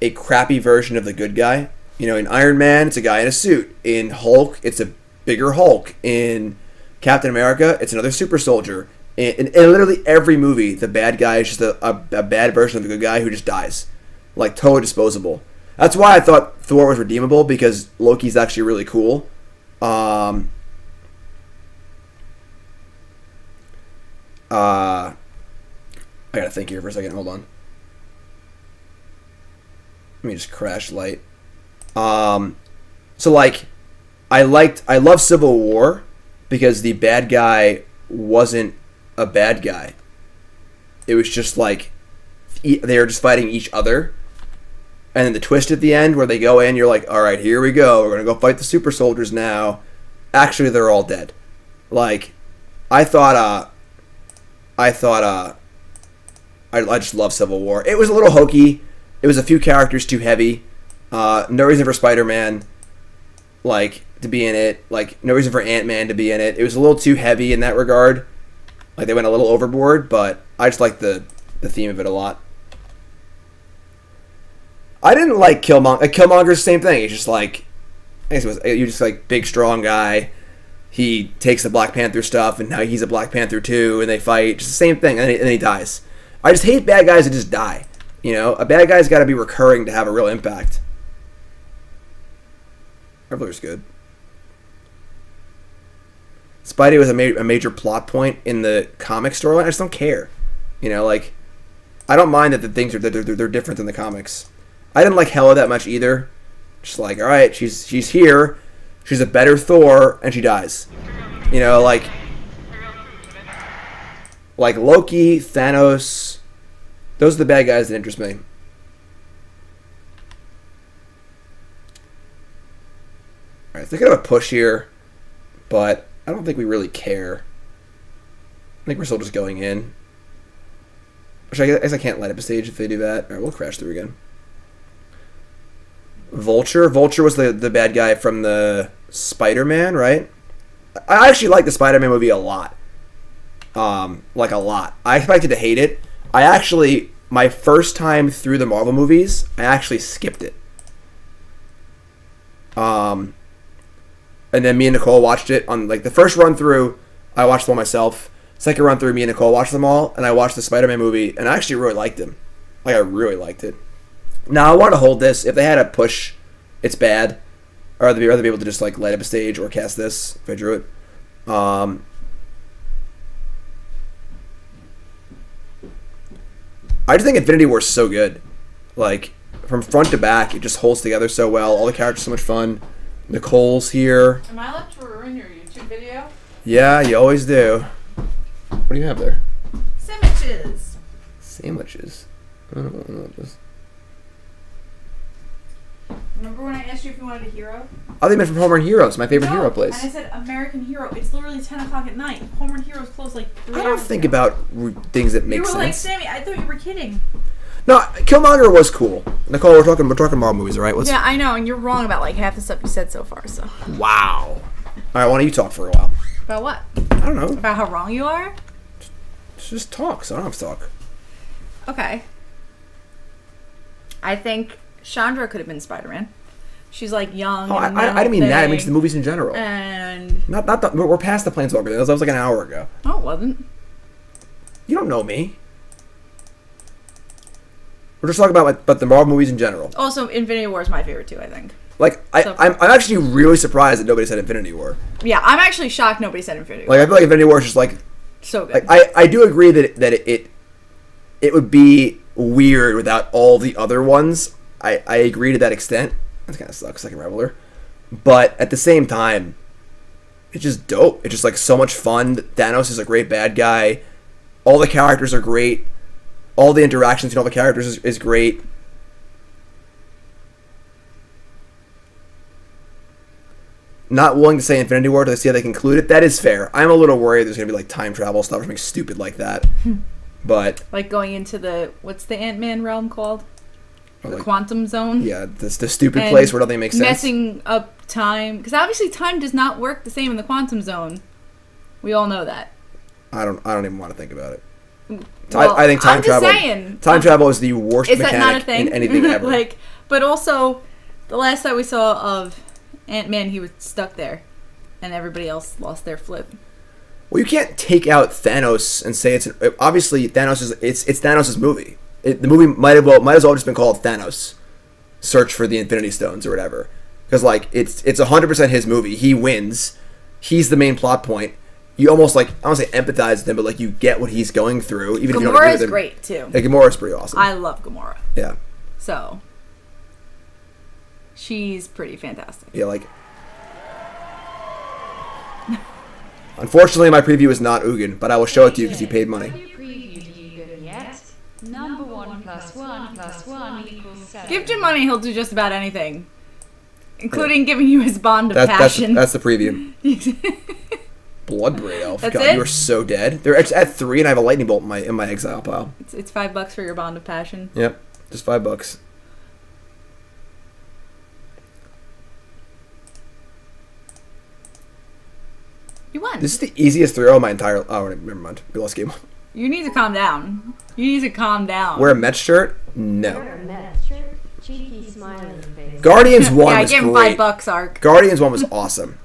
a crappy version of the good guy. You know, in Iron Man, it's a guy in a suit. In Hulk, it's a bigger Hulk. In Captain America, it's another super soldier. In literally every movie, the bad guy is just a bad version of the good guy who just dies. Like, totally disposable. That's why I thought Thor was redeemable, because Loki's actually really cool. I gotta think here for a second. Hold on. Let me just crash light. So like, I love Civil War because the bad guy wasn't a bad guy. It was just like they were just fighting each other, and then the twist at the end where they go in, you're like, all right, here we go. We're gonna go fight the super soldiers now. Actually, they're all dead. Like, I just love Civil War. It was a little hokey. It was a few characters too heavy. No reason for Spider-Man, like, to be in it. Like, no reason for Ant-Man to be in it. It was a little too heavy in that regard. Like, they went a little overboard, but I just like the theme of it a lot. I didn't like Killmonger. Like, Killmonger's the same thing. He's just like, I guess it was, you're just like big, strong guy. He takes the Black Panther stuff, and now he's a Black Panther too, and they fight. Just the same thing, and then he dies. I just hate bad guys that just die. You know, a bad guy's got to be recurring to have a real impact. Reveler's good. Spidey was a major plot point in the comic storyline. I just don't care. You know, like, I don't mind that the things are they're different than the comics. I didn't like Hela that much either. Just like, all right, she's here. She's a better Thor, and she dies. You know, like Loki, Thanos. Those are the bad guys that interest me. All right, thinking of a push here, but I don't think we really care. I think we're still just going in. Which I guess I can't light up a stage if they do that. All right, we'll crash through again. Vulture. Vulture was the bad guy from the Spider-Man, right? I actually like the Spider-Man movie a lot. Like, a lot. I expected to hate it. I actually, my first time through the Marvel movies, I actually skipped it. And then me and Nicole watched it on, like, the first run through, I watched them all myself. Second run through, me and Nicole watched them all, and I watched the Spider-Man movie, and I actually really liked him. Like, I really liked it. Now, I want to hold this. If they had a push, it's bad. I'd rather be able to just, like, light up a stage or cast this if I drew it. I just think Infinity War is so good. Like, from front to back, it just holds together so well. All the characters are so much fun. Nicole's here. Am I allowed to ruin your YouTube video? Yeah, you always do. What do you have there? Sandwiches. Sandwiches. I don't know what this. Remember when I asked you if you wanted a hero? Oh, they meant from Homer and Heroes, my favorite hero place. And I said American Hero. It's literally 10 o'clock at night. Homer and Heroes close like 3 hours I don't think about things that make sense. You were like, sense. Sammy, I thought you were kidding. No, Killmonger was cool. Nicole, we're talking Marvel movies, all right? Yeah, I know, and you're wrong about like half the stuff you said so far. So. Wow. All right, why don't you talk for a while? About what? I don't know. About how wrong you are? Just talk, so I don't have to talk. Okay. I think Chandra could have been Spider-Man. She's like young. Oh, I didn't mean that. I mean just the movies in general. And not the, we're past the Planeswalker. That was like an hour ago. Oh, it wasn't. You don't know me. We're just talking about the Marvel movies in general. Also, Infinity War is my favorite too, I think. Like, I'm actually really surprised that nobody said Infinity War. Yeah, I'm actually shocked nobody said Infinity War. Like, I feel like Infinity War is just like so good. Like, I do agree that it would be weird without all the other ones. I agree to that extent. That kind of sucks, Second Reveler. But at the same time, it's just dope. It's just like so much fun. Thanos is a great bad guy. All the characters are great. All the interactions between all the characters is great. Not willing to say Infinity War to see how they conclude it. That is fair. I'm a little worried there's going to be like time travel stuff or something stupid like that. But like going into the, what's the Ant-Man realm called? The like, quantum zone? Yeah, the stupid place where nothing makes sense. Messing up time. Because obviously time does not work the same in the quantum zone. We all know that. I don't even want to think about it. Well, I think time travel. Time travel is the worst is that mechanic not a thing? in anything ever. Like, but also, the last time we saw of Ant-Man, he was stuck there, and everybody else lost their flip. Well, you can't take out Thanos and say obviously Thanos is it's Thanos' movie. The movie might as well just been called Thanos, Search for the Infinity Stones or whatever, because like it's 100% his movie. He wins. He's the main plot point. you almost like, I don't want to say empathize with him, but like you get what he's going through, even if you don't agree Gamora's with him. great too. Yeah, Gamora's pretty awesome. I love Gamora. Yeah. So she's pretty fantastic. Yeah, like. Unfortunately, my preview is not Ugin, but I will show it to you because you paid money. Have you previewed Ugin yet? Number 1 + 1 + 1 = 7. Give Jim money, he'll do just about anything, including giving you his bond of passion. That's the preview. Bloodbraid Elf. That's God, it? you are so dead. They're at 3, and I have a lightning bolt in my exile pile. It's $5 for your bond of passion. Yep, just $5. You won. This is the easiest throw of my entire. Oh, never mind. We lost game. You need to calm down. You need to calm down. Wear a Mets shirt? No. Wear a Mets shirt, cheeky smiling face. Guardians 1 yeah, was give him great. $5, Arc. Guardians 1 was awesome.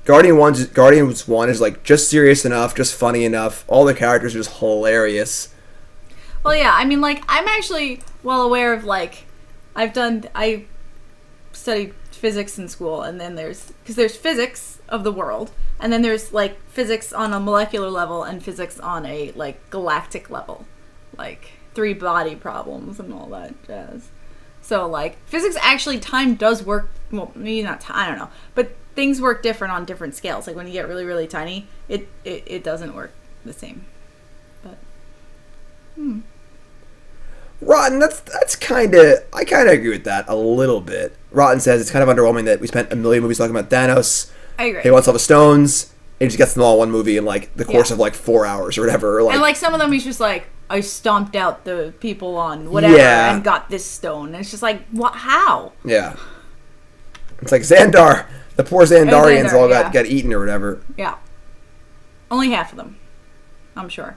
Guardians 1 is like just serious enough, just funny enough. All the characters are just hilarious. Well, yeah, I mean, like, I'm actually well aware of, like, I studied physics in school, and then there's physics of the world, and then there's, like, physics on a molecular level and physics on a, like, galactic level. Like, 3-body problems and all that jazz. So, like, physics actually, time does work, well, maybe not time, I don't know, but things work different on different scales. Like, when you get really, really tiny, it doesn't work the same. But, Rotten, that's kind of, I kind of agree with that a little bit. Rotten says it's kind of underwhelming that we spent a million movies talking about Thanos. I agree. He wants all the stones, and he just gets them all in one movie in like the course of like 4 hours or whatever. Or, like, and like some of them, he's just like, I stomped out the people on whatever and got this stone. And it's just like, what? How? Yeah. It's like Xandar. The poor Xandarians Xandar, all yeah. got eaten or whatever. Yeah. Only half of them, I'm sure.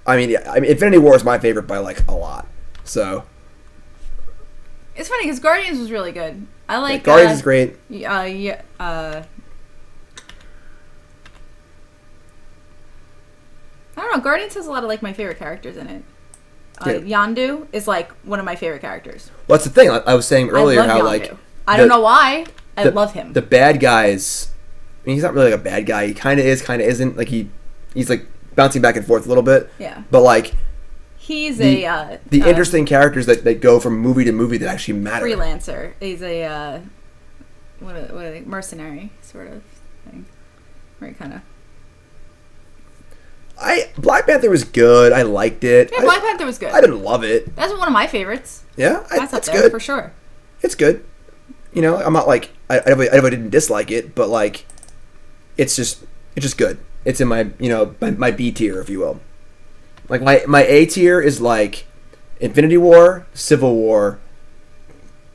I mean, yeah. I mean, Infinity War is my favorite by like a lot. So. It's funny because Guardians was really good. I like Guardians is great. I don't know. Guardians has a lot of like my favorite characters in it. Yeah. Yondu is like one of my favorite characters. Well, that's the thing. I was saying earlier I love how Yondu. like I don't know why. I love him. The bad guys. I mean, he's not really like a bad guy. He kind of is, kind of isn't. Like he's like bouncing back and forth a little bit. Yeah. But like. He's the interesting characters that go from movie to movie that actually matter. Freelancer. He's a what a mercenary sort of thing. Where he kind of. Black Panther was good. I liked it. Yeah, Black Panther was good. I didn't love it. That's one of my favorites. Yeah, That's up it's there good for sure. It's good. You know, I'm not like I didn't dislike it, but like it's just good. It's in my my B tier, if you will. Like my A tier is like Infinity War, Civil War,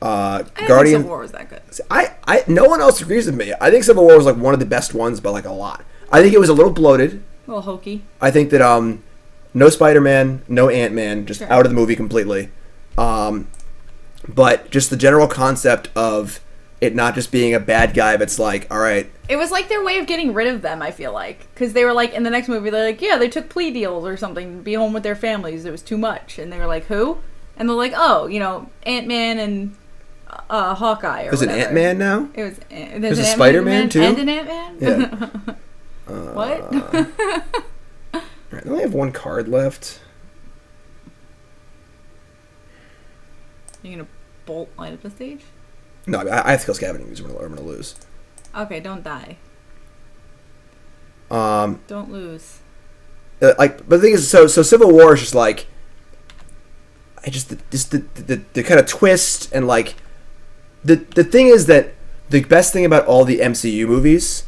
I didn't Guardian. think Civil War was that good. I no one else agrees with me. I think Civil War was like one of the best ones by like a lot. I think it was a little bloated. A little hokey. I think that no Spider-Man, no Ant-Man, just Sure. out of the movie completely. But just the general concept of it not just being a bad guy, but it's like, all right. It was like their way of getting rid of them, I feel like. Because they were like, in the next movie, they're like, yeah, they took plea deals or something to be home with their families. It was too much. And they were like, who? And they're like, oh, Ant-Man and Hawkeye or There's an whatever. Ant-Man now? It was, There's an a Spider-Man, too? And an Ant-Man? Yeah. What? All right, I only have one card left. You gonna bolt light up the stage? No, I have to kill Scavenging because we're going to lose. Okay, don't die. Don't lose. But the thing is, so Civil War is just like, the kind of twist and like, the thing is that the best thing about all the MCU movies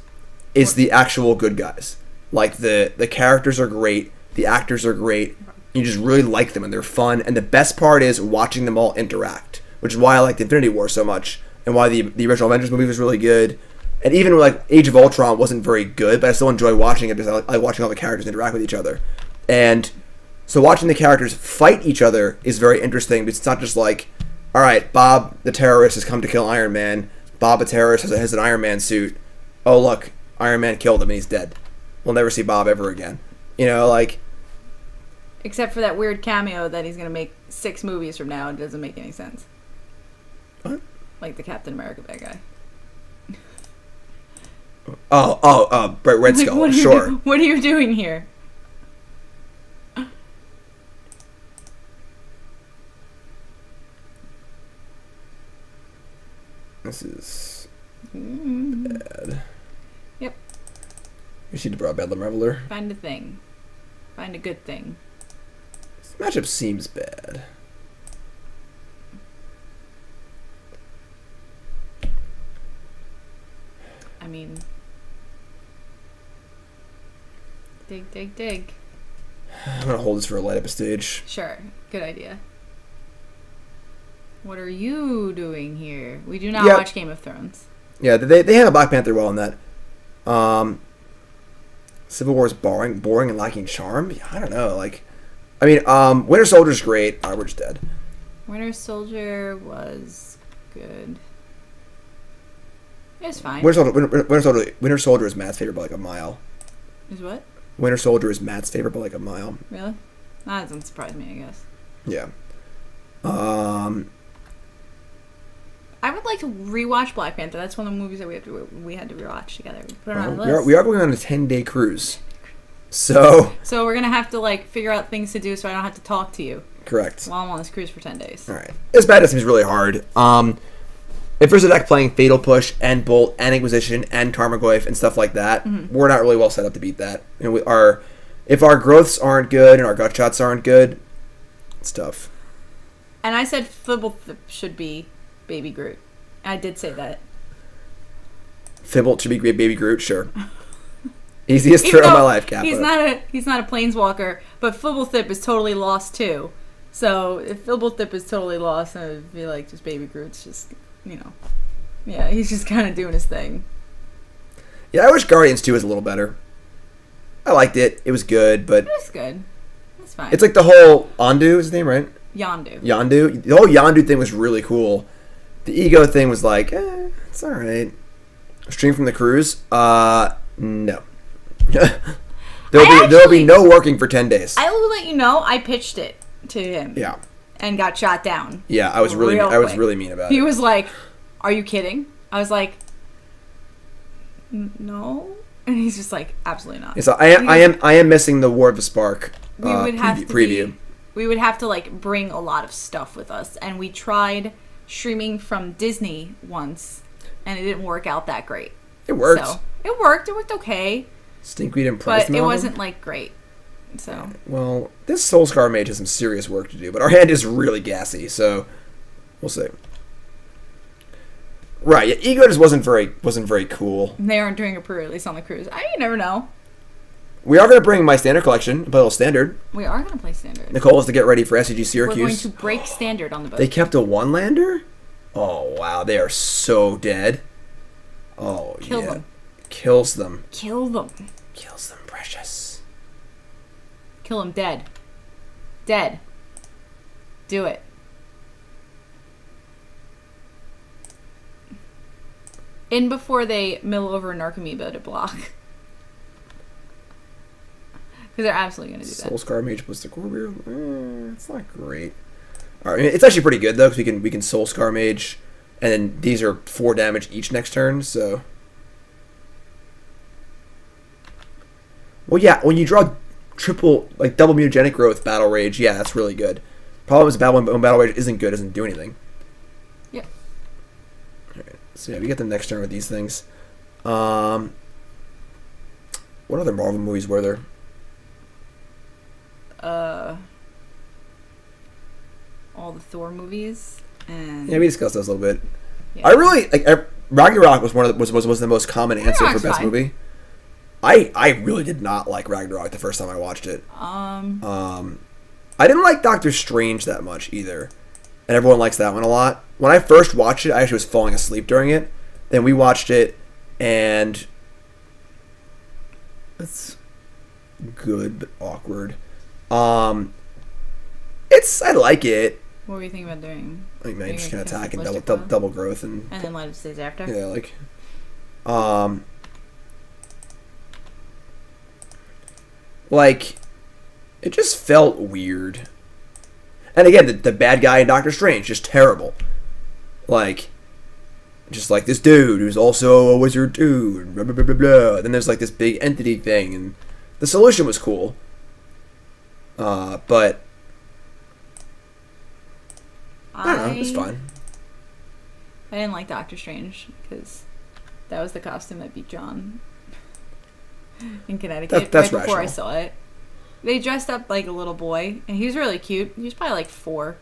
is the actual good guys. Like the characters are great, the actors are great. You just really like them and they're fun. And the best part is watching them all interact, which is why I liked Infinity War so much and why the original Avengers movie was really good. And even like Age of Ultron wasn't very good, but I still enjoy watching it because I like watching all the characters interact with each other. And so watching the characters fight each other is very interesting, but it's not just like, all right, Bob the terrorist has come to kill Iron Man. Bob the terrorist has an Iron Man suit. Oh look, Iron Man killed him and he's dead. We'll never see Bob ever again. Like. Except for that weird cameo that he's gonna make 6 movies from now. It doesn't make any sense. What? Like the Captain America bad guy. Red Like, Skull. Sure. What are you doing here? This is bad. Yep. We should have brought Bedlam Reveler. Find a thing. Find a good thing. This matchup seems bad. I mean, dig. I'm gonna hold this for a light up a stage. Sure, good idea. What are you doing here? We do not watch Game of Thrones. Yeah, they have a Black Panther well in that. Civil War is boring and lacking charm. Yeah, I don't know. Like, I mean, Winter Soldier's great. We're just dead. Winter Soldier was good. It's fine. Winter Soldier is Matt's favorite by like a mile. Is what? Winter Soldier is Matt's favorite by like a mile. Really? That doesn't surprise me, I guess. Yeah. I would like to rewatch Black Panther. That's one of the movies that we had to rewatch together. We put it on the list. We are going on a 10-day cruise. So we're gonna have to like figure out things to do so I don't have to talk to you. Correct. While I'm on this cruise for 10 days. All right. This battle seems really hard. If there's a deck playing Fatal Push and Bolt and Inquisition and Tarmogoyf and stuff like that, we're not really well set up to beat that. You know, if our growths aren't good and our gut shots aren't good, it's tough. And I said Fibblethip should be Baby Groot. I did say that. Fibble should be Baby Groot, sure. Easiest throw of my life, Kappa. He's not a planeswalker, but Fibblethip is totally lost too. So if Fibblethip is totally lost, I would feel like just Baby Groot's just, you know, yeah, he's just kind of doing his thing. Yeah, I wish Guardians 2 was a little better. I liked it. It was good, but... It was good. It's fine. It's like the whole... Andu is his name, right? Yondu. The whole Yondu thing was really cool. The ego thing was like, it's alright. Stream from the cruise? No. There'll be no working for 10 days. I will let you know, I pitched it to him. Yeah. And got shot down. Yeah, I was really mean about it. He was like, "Are you kidding?" I was like, "No." And he's just like, "Absolutely not." So I am missing the War of the Spark preview. We would have to like bring a lot of stuff with us, and we tried streaming from Disney once, and it didn't work out that great. It worked. So, it worked okay. Stinkweed and Price, but it wasn't like great. So well, this Soul-Scar Mage has some serious work to do, but our hand is really gassy, so we'll see. Right, yeah, Ego just wasn't very cool. They aren't doing a pre-release on the cruise. You never know. We are going to bring my standard collection, play a little standard. We are going to play standard. Nicole is to get ready for SCG Syracuse. We're going to break standard on the boat. They kept a one-lander? Oh, wow, they are so dead. Oh, Kill them. Kills them. Kill them. Kills them, precious. Kill them dead. Dead. Do it. In before they mill over an Archamoeba to block. Because they're absolutely going to do that. Soul-Scar Mage, Blistercoil Weird. It's not great. All right, it's actually pretty good though, because we can Soul-Scar Mage, and then these are 4 damage each next turn. So, well, yeah, when you draw double Mutagenic Growth, Battle Rage, yeah, that's really good. Problem is, when Battle Rage isn't good, doesn't do anything. Yep. All right, so yeah, we get the next turn with these things. What other Marvel movies were there? All the Thor movies, and yeah, we discussed those a little bit. Yeah. I really like Ragnarok was was the most common answer for best movie. I really did not like Ragnarok the first time I watched it. I didn't like Doctor Strange that much either, and everyone likes that one a lot. When I first watched it, I actually was falling asleep during it. Then we watched it, and it's good but awkward. I like it. What were you thinking about doing? Like, man, just gonna attack and double growth and then let it stays after. Yeah, like, like, it just felt weird. And again, the bad guy in Doctor Strange just terrible. Like, just like this dude who's also a wizard dude, blah, blah, blah, blah, blah. Then there's like this big entity thing, and the solution was cool. But I don't know, it was fun. I didn't like Doctor Strange because that was the costume that beat John in Connecticut That's right before rational. I saw it. They dressed up like a little boy, and he was really cute. He was probably like 4,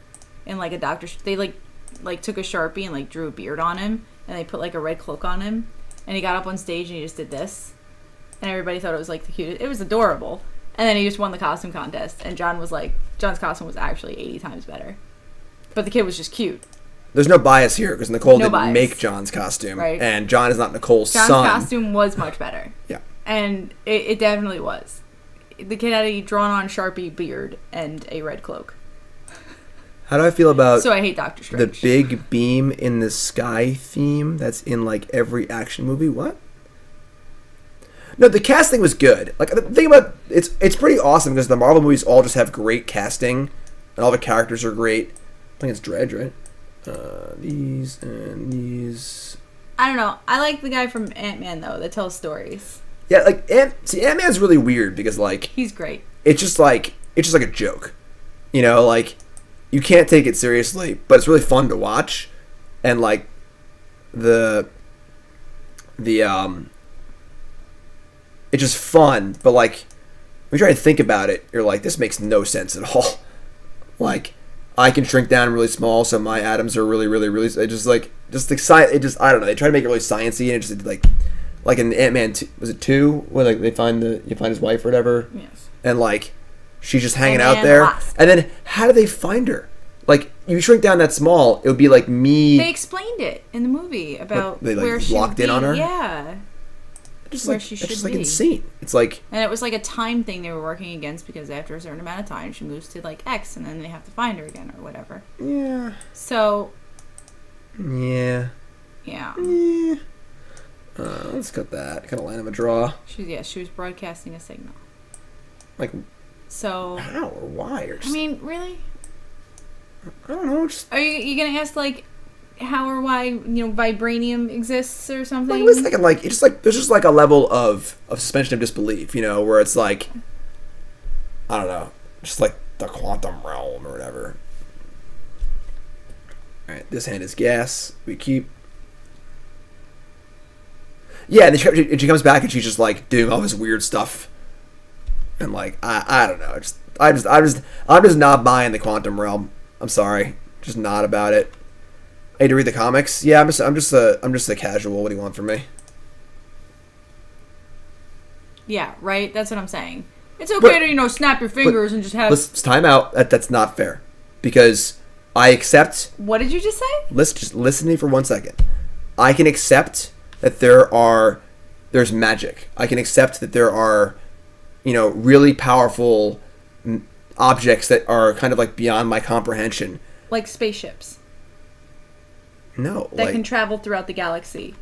and like a doctor. They like took a Sharpie and like drew a beard on him, and they put like a red cloak on him, and he got up on stage and he just did this, and everybody thought it was like the cutest. It was adorable, and then he just won the costume contest, and John's costume was actually 80 times better, but the kid was just cute. There's no bias here because Nicole didn't bias. make John's costume, Right. and John is not Nicole's John's son. costume was much better. Yeah. And it definitely was. The kid had a drawn-on Sharpie beard and a red cloak. How do I feel about So I hate Doctor the Strange. big beam in the sky theme that's in like every action movie? What? No, the casting was good. Like the thing about it's pretty awesome because the Marvel movies all just have great casting, and all the characters are great. I think it's Dredge, right? These and these. I don't know. I like the guy from Ant-Man though that tells stories. Yeah, like Ant-Man's really weird because like He's great. it's just like a joke, you know, like you can't take it seriously, but it's really fun to watch, and like the it's just fun, but like when you try to think about it, you're like, this makes no sense at all. Like I can shrink down really small, so my atoms are really it just I don't know, they try to make it really sciencey, and it just like in Ant-Man 2, was it 2 where like you find his wife or whatever, Yes. and like she's just hanging Ant-Man out there, Wasp. and then how do they find her? Like you shrink down that small, it would be like me. They explained it in the movie about What, they, like, where she locked would in on be. her? Yeah. just where like she it's should just like be. insane. It's like And it was like a time thing they were working against because after a certain amount of time she moves to like X and then they have to find her again or whatever. yeah. So Yeah. Let's cut that. Kind of line of a draw. she was broadcasting a signal. Like So how or why or just, I mean, really? I don't know. Just Are you gonna ask like how or why vibranium exists or something? like, it's like it's just like there's just like a level of suspension of disbelief, you know, where it's like I don't know, just like the quantum realm or whatever. All right, this hand is gas. We keep. Yeah, and then she comes back and she's just like doing all this weird stuff, and like I don't know, I'm just not buying the quantum realm. I'm sorry, just not about it. Hey, to read the comics? Yeah, I'm just a casual. What do you want from me? Yeah, right. That's what I'm saying. It's okay to snap your fingers and just have. Let's time out. That's not fair, because I accept. What did you just say? Let's just listen to me for 1 second. I can accept that there's magic. I can accept that there are, really powerful objects that are kind of like beyond my comprehension. Like spaceships No, that can travel throughout the galaxy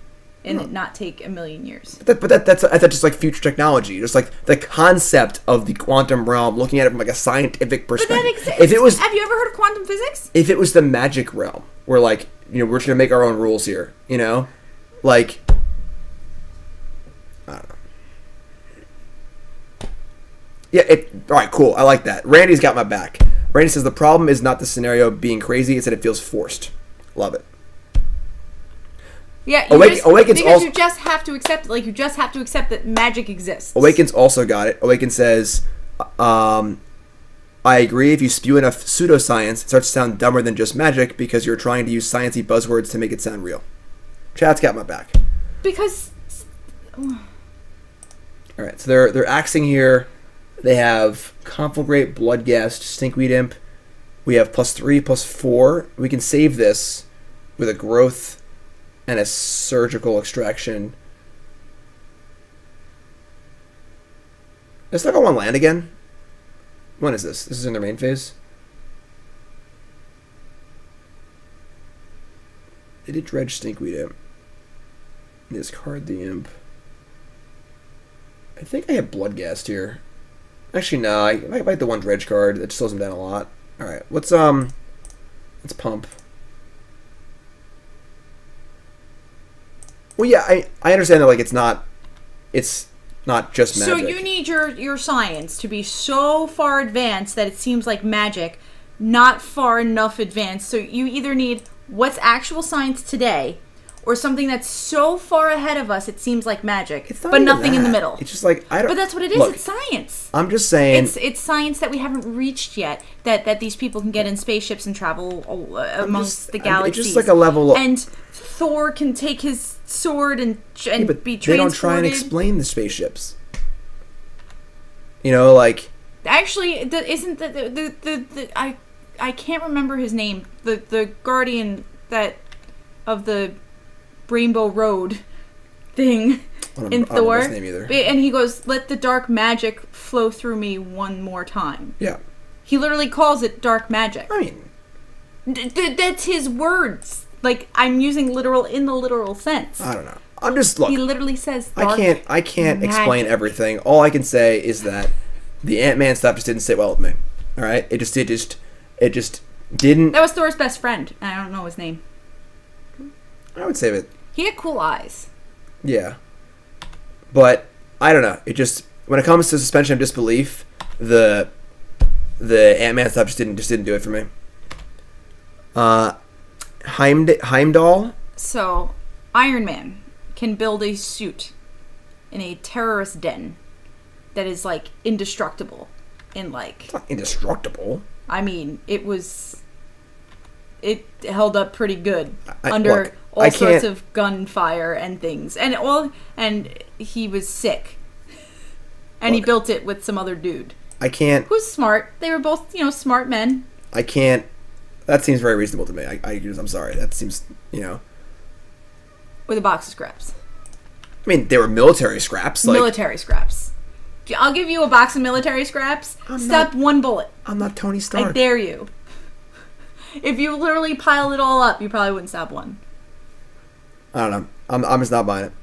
and it not take a million years. That's just like future technology. Just like the concept of the quantum realm, looking at it from like a scientific But perspective. that exists. If it was, Have you ever heard of quantum physics? if it was the magic realm, where like we're just gonna make our own rules here, like I don't know. Yeah, all right, cool. I like that. Randy's got my back. Randy says the problem is not the scenario being crazy; it's that it feels forced. Love it. Yeah, Awakens because also- you just have to accept it. Like you just have to accept that magic exists. Awakens also got it. Awakens says, I agree. If you spew enough pseudoscience, it starts to sound dumber than just magic because you're trying to use sciencey buzzwords to make it sound real. Chat's got my back. Because All right, so they're axing here. They have Conflagrate, Bloodghast, Stinkweed Imp. We have +3, +4. We can save this with a Growth and a Surgical Extraction. Let's talk about one land again. When is this? This is in their main phase. They did Dredge Stinkweed Imp. Discard the Imp. I think I have Bloodghast here. Actually, no. I might bite the one Dredge card. That slows him down a lot. All right, let's pump. Well, yeah, I understand that like it's not just magic. So you need your science to be so far advanced that it seems like magic, not far enough advanced. So you either need what's actual science today, or something that's so far ahead of us it seems like magic, but nothing in the middle. It's just like I don't. But that's what it is. Look, it's science. I'm just saying. It's science that we haven't reached yet. That these people can get in spaceships and travel amongst the galaxies. It's just like a level. And Thor can take his sword and but be transported. They don't try and explain the spaceships. You know, like. Actually, isn't the I can't remember his name. The guardian of the Rainbow Road thing in Thor. I don't know his name either. And he goes, "Let the dark magic flow through me one more time." Yeah. He literally calls it dark magic. I mean, that's his words. Like, I'm using literal in the literal sense. I don't know. I'm just look. He literally says dark I can't magic. explain everything. All I can say is that the Ant-Man stuff just didn't sit well with me. All right, it just didn't. That was Thor's best friend. I don't know his name. I would say that. He had cool eyes. Yeah, but I don't know. It just when it comes to suspension of disbelief, the Ant-Man stuff just didn't do it for me. Heimdall. So, Iron Man can build a suit in a terrorist den that is like indestructible. In like, It's not indestructible. I mean, it held up pretty good under all sorts of gunfire and things, and he was sick, and he built it with some other dude. I can't. Who's smart? They were both, smart men. I can't. That seems very reasonable to me. I'm sorry. That seems, With a box of scraps. I mean, they were military scraps. Like, Military scraps. I'll give you a box of military scraps. Stop one bullet. I'm not Tony Stark. I dare you. If you literally piled it all up, you probably wouldn't stop one. I don't know. I'm just not buying it.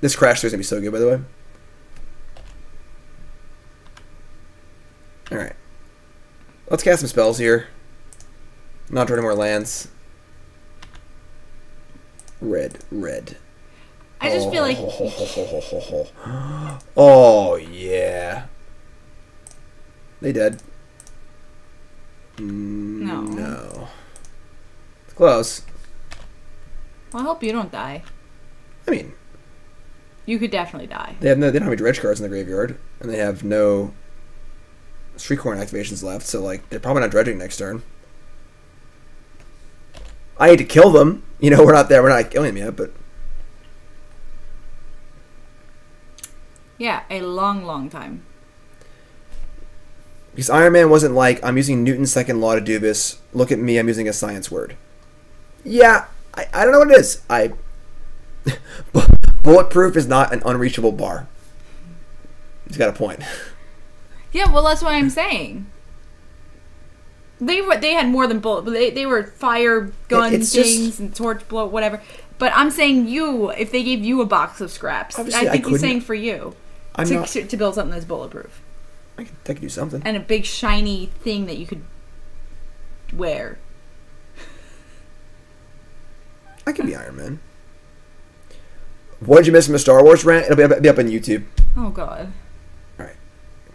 This crash is gonna be so good, by the way. All right, let's cast some spells here. Not drawing more lands. Red. I just feel like... Oh, yeah. They dead. No. It's close. Well, I hope you don't die. I mean... You could definitely die. They don't have any dredge cards in the graveyard, and they have no Streetcorn activations left, so, like, they're probably not dredging next turn. I hate to kill them. We're not killing them yet, but... Yeah, a long, long time. Because Iron Man wasn't like, I'm using Newton's second law to do this. Look at me, I'm using a science word. Yeah, I don't know what it is. Bulletproof is not an unreachable bar. He's got a point. Yeah, well, that's what I'm saying. They had more than bullet. They were fire gun things and torch blow, whatever. But I'm saying if they gave you a box of scraps, I think he's saying for you to build something that's bulletproof. I could do something. And a big shiny thing that you could wear. I could be Iron Man. What did you miss from a Star Wars rant? It'll be up on YouTube. Oh, God. All right.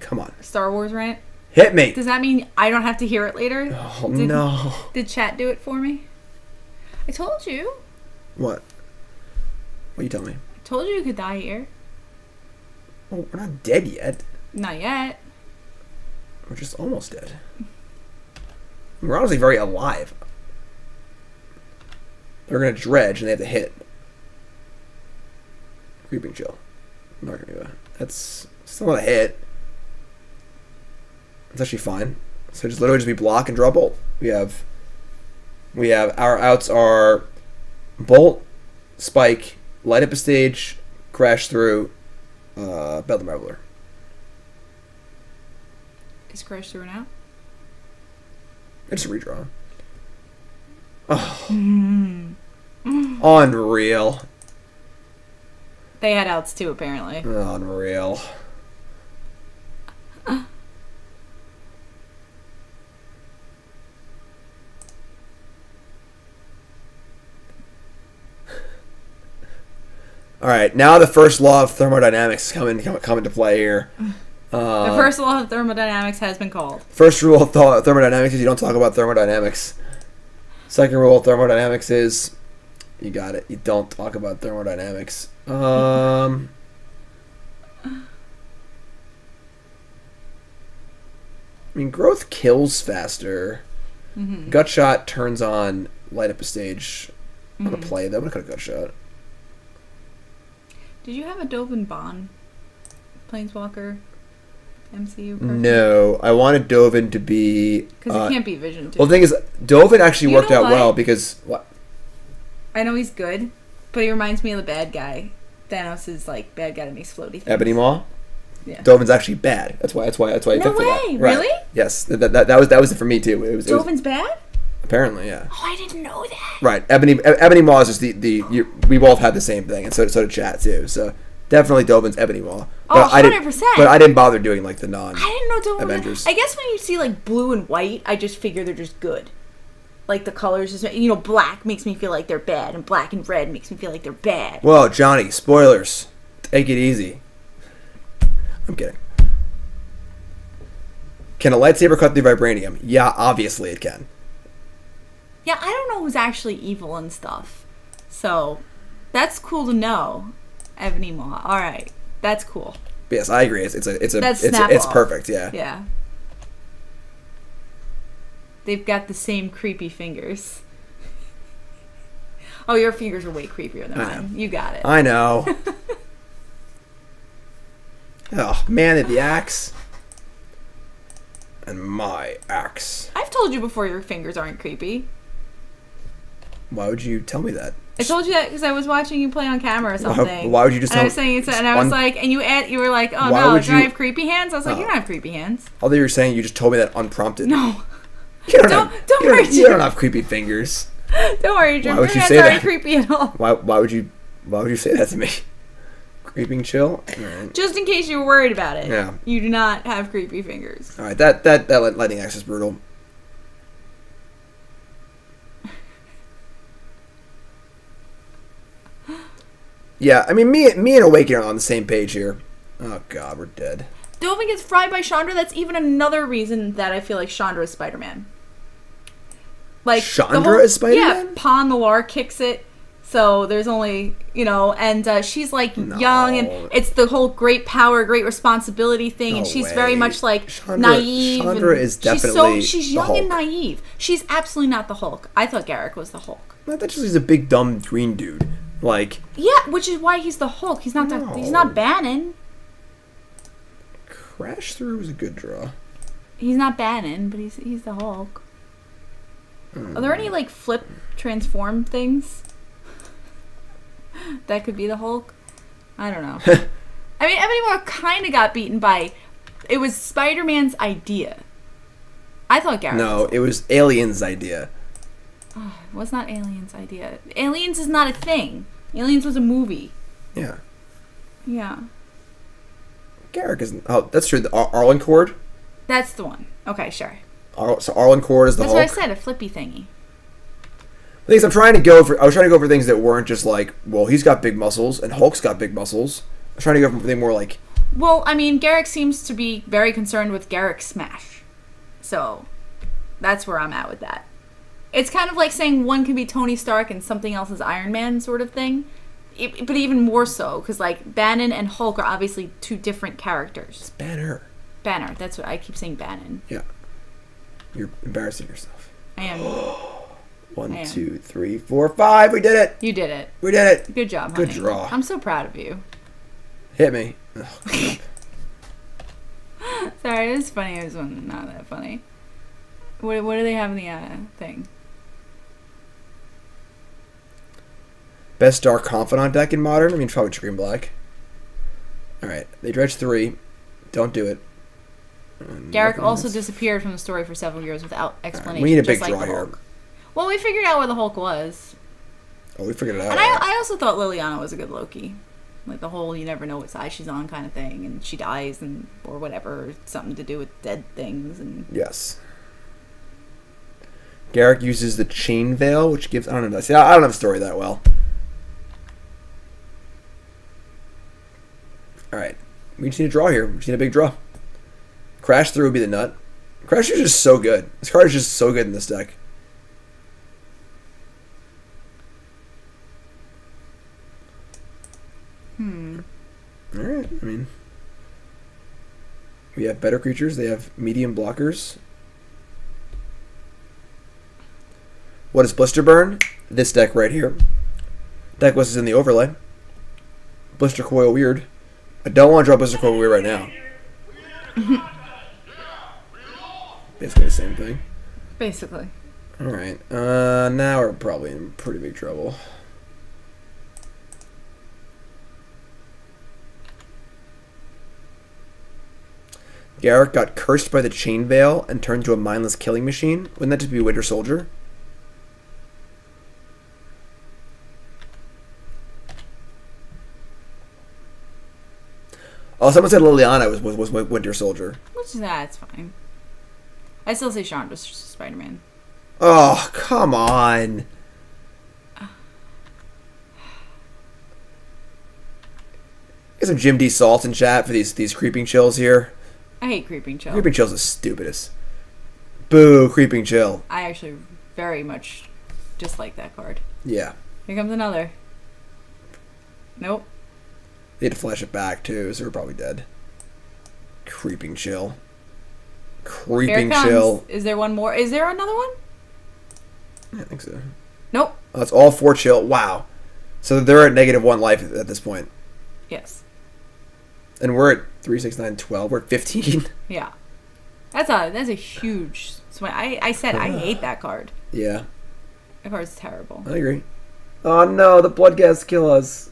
Come on. Star Wars rant? Hit me. Does that mean I don't have to hear it later? Oh, no. Did chat do it for me? I told you. What? What you telling me? I told you could die here. Well, we're not dead yet. Not yet. We're just almost dead. We're honestly very alive. They're going to dredge and they have to hit. Creeping Chill. That's still not a hit. It's actually fine. So just literally just be block and draw bolt. We have our outs are bolt, spike, light up a stage, crash through, Bedlam Reveler. Is crash through and out? It's a redraw. Oh. Unreal. They had outs too, apparently. Unreal. All right, now the first law of thermodynamics is coming to play here. The first law of thermodynamics has been called. First rule of thermodynamics is you don't talk about thermodynamics. Second rule of thermodynamics is, you got it, you don't talk about thermodynamics. I mean, growth kills faster. Gut shot turns on, light up a stage. I'm going to play them. I'm going to gut shot. Did you have a Dovin Bond Planeswalker MCU person? No, I wanted Dovin to be... Because he can't be Vision, too. Well, the thing is, Dovin actually worked out well because... What? I know he's good, but he reminds me of the bad guy. Thanos is like bad guy that makes floaty things. Ebony Maw? Yeah. Dovin's actually bad. That's why. No I picked way! it up. Right. Really? Yes. That was it for me too. Dovin's bad? Apparently, yeah. Oh, I didn't know that. Right. Ebony Maw is just we both had the same thing, and so did Chat too. So definitely Dovin's Ebony Maw. But 100%. But I didn't bother doing like the non. I didn't know Dovin. Avengers. I guess when you see like blue and white, I just figure they're just good. Like the colors, just black makes me feel like they're bad, and black and red makes me feel like they're bad. Whoa, Johnny! Spoilers. Take it easy. I'm kidding. Can a lightsaber cut through vibranium? Yeah, obviously it can. Yeah, I don't know who's actually evil and stuff. So, that's cool to know. Ebony Maw. All right, that's cool. But yes, I agree. It's Snap-off. perfect. Yeah. Yeah. They've got the same creepy fingers. Oh, your fingers are way creepier than mine. You got it. I know. Oh, man of the axe. And my axe. I've told you before your fingers aren't creepy. Why would you tell me that? I told you that because I was watching you play on camera or something. Why would you just and tell I was saying it's, and I was like, and you were like, oh Why no, would do I have creepy hands? I was like, you don't have creepy hands. Although you were saying you just told me that unprompted. No. Don't worry, you don't have creepy fingers. Don't worry, Jim. Why would Your you hands say aren't that? creepy at all. Why would you say that to me? Creeping chill? Alright. Just in case you were worried about it. Yeah. You do not have creepy fingers. Alright, that lightning axe is brutal. Yeah, I mean, me and Awakening are on the same page here. Oh god, we're dead. Dovin gets fried by Chandra. That's even another reason that I feel like Chandra is Spider-Man. Like Chandra is Spider-Man? Yeah, Pon the Lar kicks it. So there's only, and she's like young, and it's the whole great power, great responsibility thing, and she's very much like naive. Chandra is definitely she's the young Hulk. and naive. She's absolutely not the Hulk. I thought Garrick was the Hulk. I thought he's a big dumb green dude. Like, yeah, which is why he's the Hulk. He's not he's not Bannon. Crash Through was a good draw. He's not Bannon, but he's the Hulk. Are there any like flip transform things that could be the Hulk? I don't know. I mean, Ebony Maw kind of got beaten by. It was Spider-Man's idea. I thought Garrett. No, it was Alien's idea. Oh, it was not Alien's idea. Aliens is not a thing. Aliens was a movie. Yeah. Yeah. Garrick isn't. Oh, that's true. The Arlencord? That's the one. Okay, sure. So Arlencord is the Hulk? That's what I said, a flippy thingy. The thing is, I was trying to go for things that weren't just like, well, he's got big muscles and Hulk's got big muscles. I was trying to go for something more like... Well, I mean, Garrick seems to be very concerned with Garrick Smash. So, that's where I'm at with that. It's kind of like saying one can be Tony Stark and something else is Iron Man sort of thing. But even more so, because like Bannon and Hulk are obviously two different characters. It's Banner. Banner, that's what I keep saying, Bannon. Yeah. You're embarrassing yourself. I am. 1, 2, 3, 4, 5. We did it. You did it. We did it. Good job, honey. Good draw. I'm so proud of you. Hit me. Oh, Sorry, it was funny. It was not that funny. What do they have in the thing? Best Dark Confidant deck in Modern? I mean, probably Green Black. Alright, they dredge 3. Don't do it. Garrick also disappeared from the story for several years without explanation. We need a big just draw like the here. Hulk. Well, we figured out where the Hulk was. Oh, we figured it out. And I also thought Liliana was a good Loki. Like the whole you never know what side she's on kind of thing. And she dies or whatever. Something to do with dead things. And yes. Garrick uses the Chain Veil, which gives... I don't know. See, I don't have a story that well. Alright. We just need a draw here. We just need a big draw. Crash Through would be the nut. Crash Through is just so good. This card is just so good in this deck. Alright, I mean... We have better creatures. They have medium blockers. What is Blister Burn? This deck right here. Deck list is in the overlay. Blistercoil Weird. I don't want to draw Blistercoil Weird right now. Basically the same thing. Basically. Alright. Now we're probably in pretty big trouble. Garrick got cursed by the Chain Veil and turned to a mindless killing machine. Wouldn't that just be Winter Soldier? Oh, someone said Liliana was Winter Soldier. Which is that's fine. I still say Sean was Spider-Man. Oh, come on. Get some Jim D. Salt in chat for these creeping chills here. I hate Creeping Chill. Creeping Chill's the stupidest. Boo, Creeping Chill. I actually very much dislike that card. Yeah. Here comes another. Nope. They had to flash it back too, so we're probably dead. Creeping Chill. Creeping Chill. Is there one more? Is there another one? Yeah, I think so. Nope. Oh, that's all 4 chill. Wow. So they're at -1 life at this point. Yes. And we're at 3, 6, 9, 12. We're at 15. Yeah. That's a huge swing. I said I hate that card. Yeah. That card's terrible. I agree. Oh no, the Bloodghast kill us.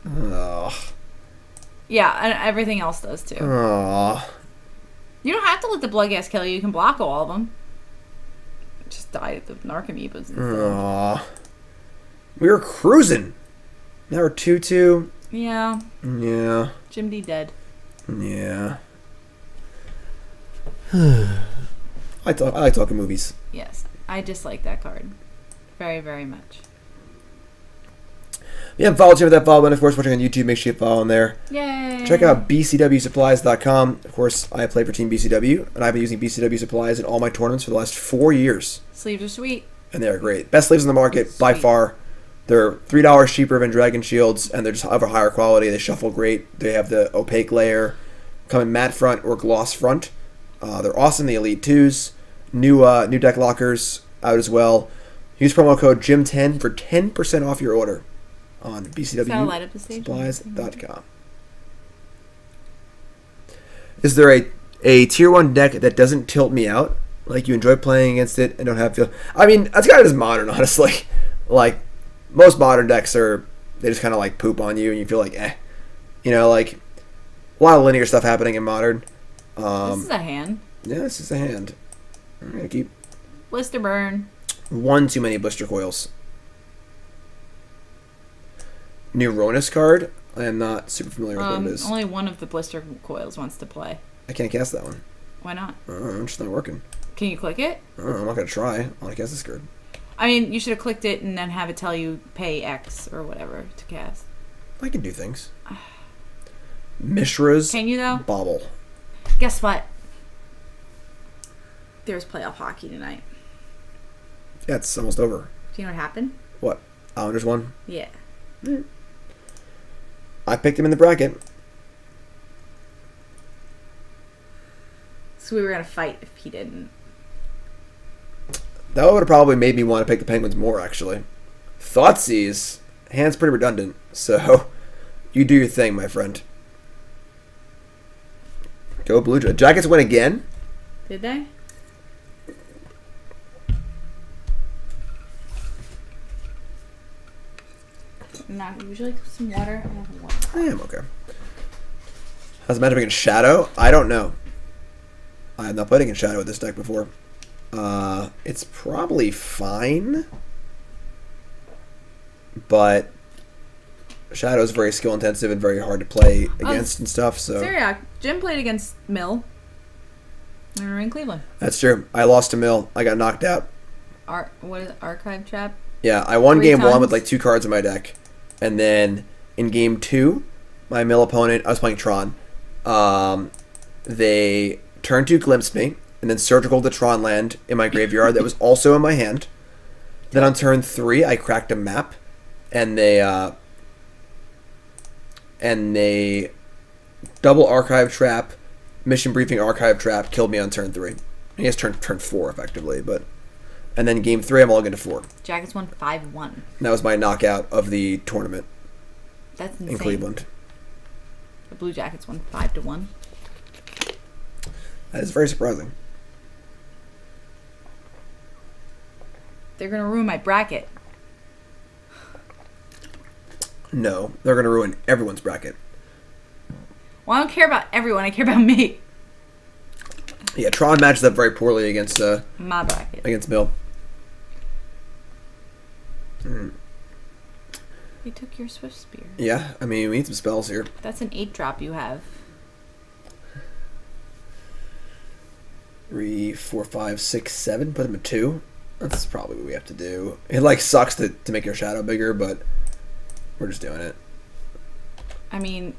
Oh. Yeah, and everything else does too. Oh. You don't have to let the Bloodghast kill you. You can block all of them. Just die at the Narcomoebas. Oh. We were cruising. Now we're 2-2. Yeah. Yeah. Jim D dead. Yeah. I like talking movies. Yes. I dislike that card. Very, very much. Yeah, follow me with that follow button. Of course, watching on YouTube, make sure you follow on there. Yay! Check out bcwsupplies.com. Of course, I play for Team BCW, and I've been using BCW supplies in all my tournaments for the last 4 years. Sleeves are sweet. And they're great. Best sleeves in the market, by far. They're $3 cheaper than Dragon Shields, and they're just of a higher quality. They shuffle great. They have the opaque layer, come in matte front or gloss front. They're awesome. The Elite 2s. New deck lockers out as well. Use promo code JIM10 for 10% off your order on bcwsupplies.com. Is there a tier 1 deck that doesn't tilt me out? Like you enjoy playing against it and don't have to... I mean, that's kind of just modern, honestly. Like, most modern decks they just kind of like poop on you and you feel like, eh. You know, like, a lot of linear stuff happening in modern. This is a hand. Yeah, this is a hand. I'm going to keep... Blister Burn. One too many blister coils. New Ronus card. I am not super familiar with what it is. Only one of the blister coils wants to play. I can't cast that one. Why not? I'm just not working. Can you click it? I'm not going to try. I want to cast this card. I mean, you should have clicked it and then have it tell you pay X or whatever to cast. I can do things. Mishra's Can you though? Bauble. Guess what? There's playoff hockey tonight. Yeah, it's almost over. Do you know what happened? What? Islanders won? Yeah. I picked him in the bracket. So we were going to fight if he didn't. That would have probably made me want to pick the Penguins more, actually. Thoughtseize. Hand's pretty redundant, so you do your thing, my friend. Go Blue Jackets. Jackets win again? Did they? Not usually some water. I have water. I am okay. How's the matchup against Shadow? I don't know. I have not played against Shadow with this deck before. It's probably fine. But Shadow is very skill intensive and very hard to play against and stuff. So Syriac. Jim played against Mill. We were in Cleveland. That's true. I lost to Mill. I got knocked out. What is it, Archive Trap? Yeah, I won 3 game 1 times? with like 2 cards in my deck. And then in game 2, my mill opponent, I was playing Tron. They turn 2 glimpsed me, and then surgical the Tron land in my graveyard that was also in my hand. Then on turn 3, I cracked a map, and they double archive trap, mission briefing archive trap, killed me on turn 3. I guess turn 4 effectively, but and then game 3 I'm all into 4. Jackets won 5-1. That was my knockout of the tournament. That's insane. In Cleveland. The Blue Jackets won 5-1. That is very surprising. They're gonna ruin my bracket. No, they're gonna ruin everyone's bracket. Well, I don't care about everyone. I care about me. Yeah, Tron matches up very poorly against My bracket. against Mill. They took your Swiftspear. Yeah, I mean, we need some spells here. That's an 8-drop you have. 3, 4, 5, 6, 7. Put them at 2. That's probably what we have to do. It like sucks to make your shadow bigger, but we're just doing it. I mean,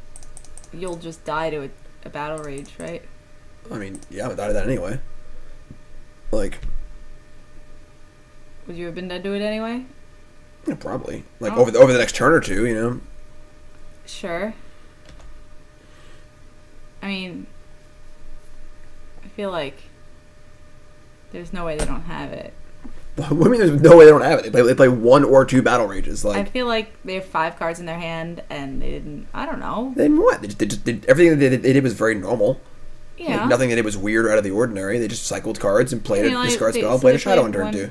you'll just die to a battle rage, right? I mean, yeah, I would die to that anyway. Like, Would you have been dead to it anyway? yeah, probably. Like Oh. over the next turn or two, you know. Sure. I mean, I feel like there's no way they don't have it. I mean, there's no way they don't have it. They play 1 or 2 battle rages. I Like feel like they have 5 cards in their hand and they didn't. I don't know. they didn't what? They just did everything they did was very normal. Yeah. Like, nothing that it was weird or out of the ordinary. They just cycled cards and played I mean, a like, discard they- spell, so played a they shadow played on turn one- 2.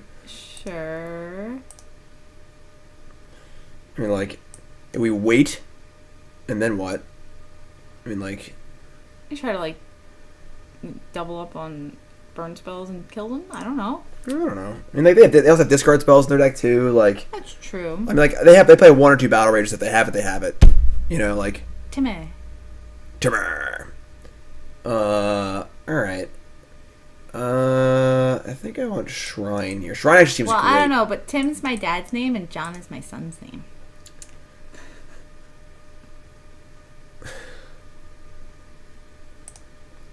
Sure. I mean, like, if we wait, and then what? I mean, like, You try to like double up on burn spells and kill them. I don't know. I don't know. I mean, like, they also have discard spells in their deck too. Like, That's true. I mean, like they play 1 or 2 battle rages. If they have it, they have it. You know, like. Timmy. Timmer. All right. I think I want Shrine here. Shrine actually seems Well, great. I don't know, but Tim's my dad's name and John is my son's name.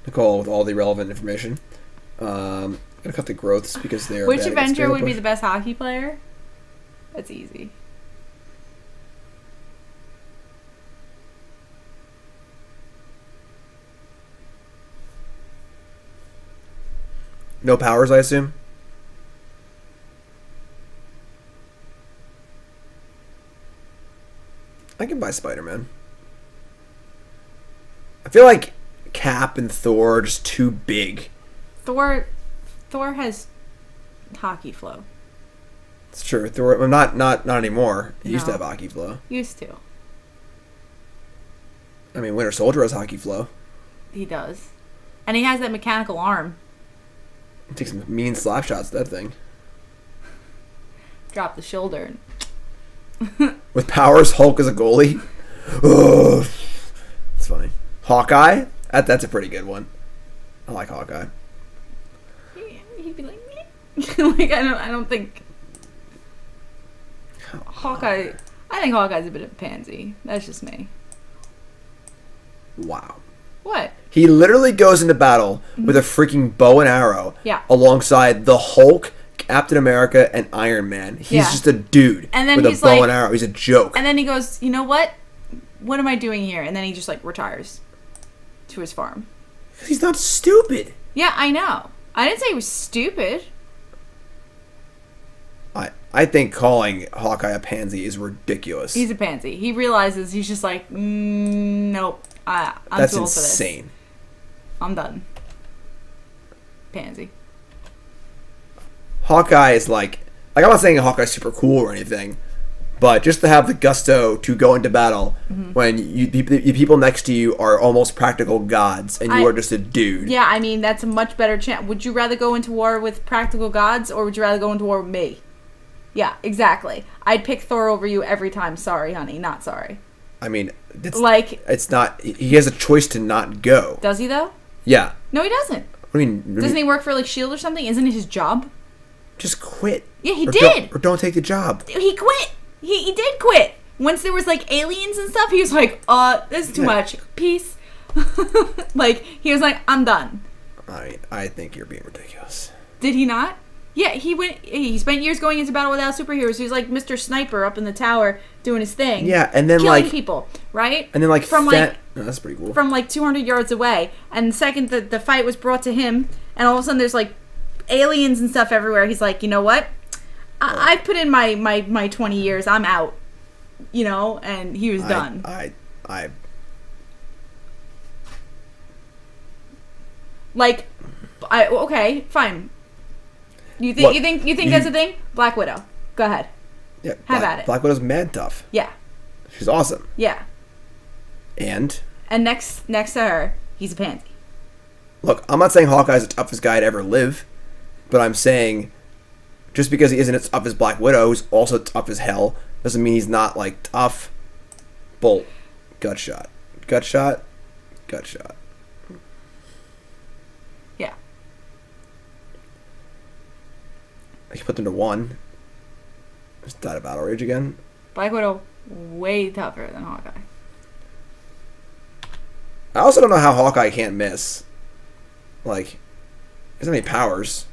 Nicole with all the relevant information. Gonna cut the growths because they're. Which bad against Avenger would be push. the best hockey player? That's easy. No powers, I assume. I can buy Spider-Man. I feel like Cap and Thor are just too big. Thor has hockey flow. It's true. Thor, well, not anymore. He used to No. have hockey flow. Used to. I mean, Winter Soldier has hockey flow. He does. And he has that mechanical arm. He takes some mean slap shots at that thing. Drop the shoulder. With powers, Hulk as a goalie. Ugh. It's funny. Hawkeye? That's a pretty good one. I like Hawkeye. He'd be like, meh. Like I don't think Hawkeye. I think Hawkeye's a bit of a pansy. That's just me. Wow. What? He literally goes into battle with a freaking bow and arrow Yeah. alongside the Hulk, Captain America, and Iron Man. He's Yeah. just a dude And then with a he's bow like- and arrow. He's a joke. And then he goes, you know what? What am I doing here? And then he just like retires to his farm. He's not stupid. Yeah, I know. I didn't say he was stupid. I think calling Hawkeye a pansy is ridiculous. He's a pansy. He realizes he's just like, nope. I'm That's too old for this. insane. I'm done. Pansy. Hawkeye is like I'm not saying Hawkeye's super cool or anything, but just to have the gusto to go into battle when the people next to you are almost practical gods and you are just a dude. Yeah, I mean, that's a much better chance. Would you rather go into war with practical gods or would you rather go into war with me? Yeah, exactly. I'd pick Thor over you every time. Sorry, honey. Not sorry. I mean, it's not. He has a choice to not go. Does he, though? Yeah. No, he doesn't. I mean, Doesn't he work for, like, S.H.I.E.L.D. or something? Isn't it his job? just quit. Yeah, he Or did. don't take the job. He quit. He did quit. once there was like aliens and stuff, he was like, this is too much. Peace. Like, he was like, I'm done. I think you're being ridiculous. Did he not? Yeah, he spent years going into battle without superheroes. He was like Mr. Sniper up in the tower doing his thing. Yeah, and then killing like people, right? And then like from that's pretty cool. From like 200 yards away. And the second that the fight was brought to him, and all of a sudden there's like aliens and stuff everywhere, he's like, you know what? I've put in my 20 years. I'm out. You know, and he was done. Like, okay, fine. You think that's a thing? Black Widow. Go ahead. Yeah. Have at it. Black Widow's mad tough. Yeah. She's awesome. Yeah. And next to her, he's a pansy. Look, I'm not saying Hawkeye's the toughest guy to ever live, but I'm saying just because he isn't as tough as Black Widow, who's also tough as hell, doesn't mean he's not like tough. Bolt, gut shot, gut shot, gut shot. Yeah. I can put them to 1. Just died of battle rage again. Black Widow, way tougher than Hawkeye. I also don't know how Hawkeye can't miss. Like, he doesn't have any powers.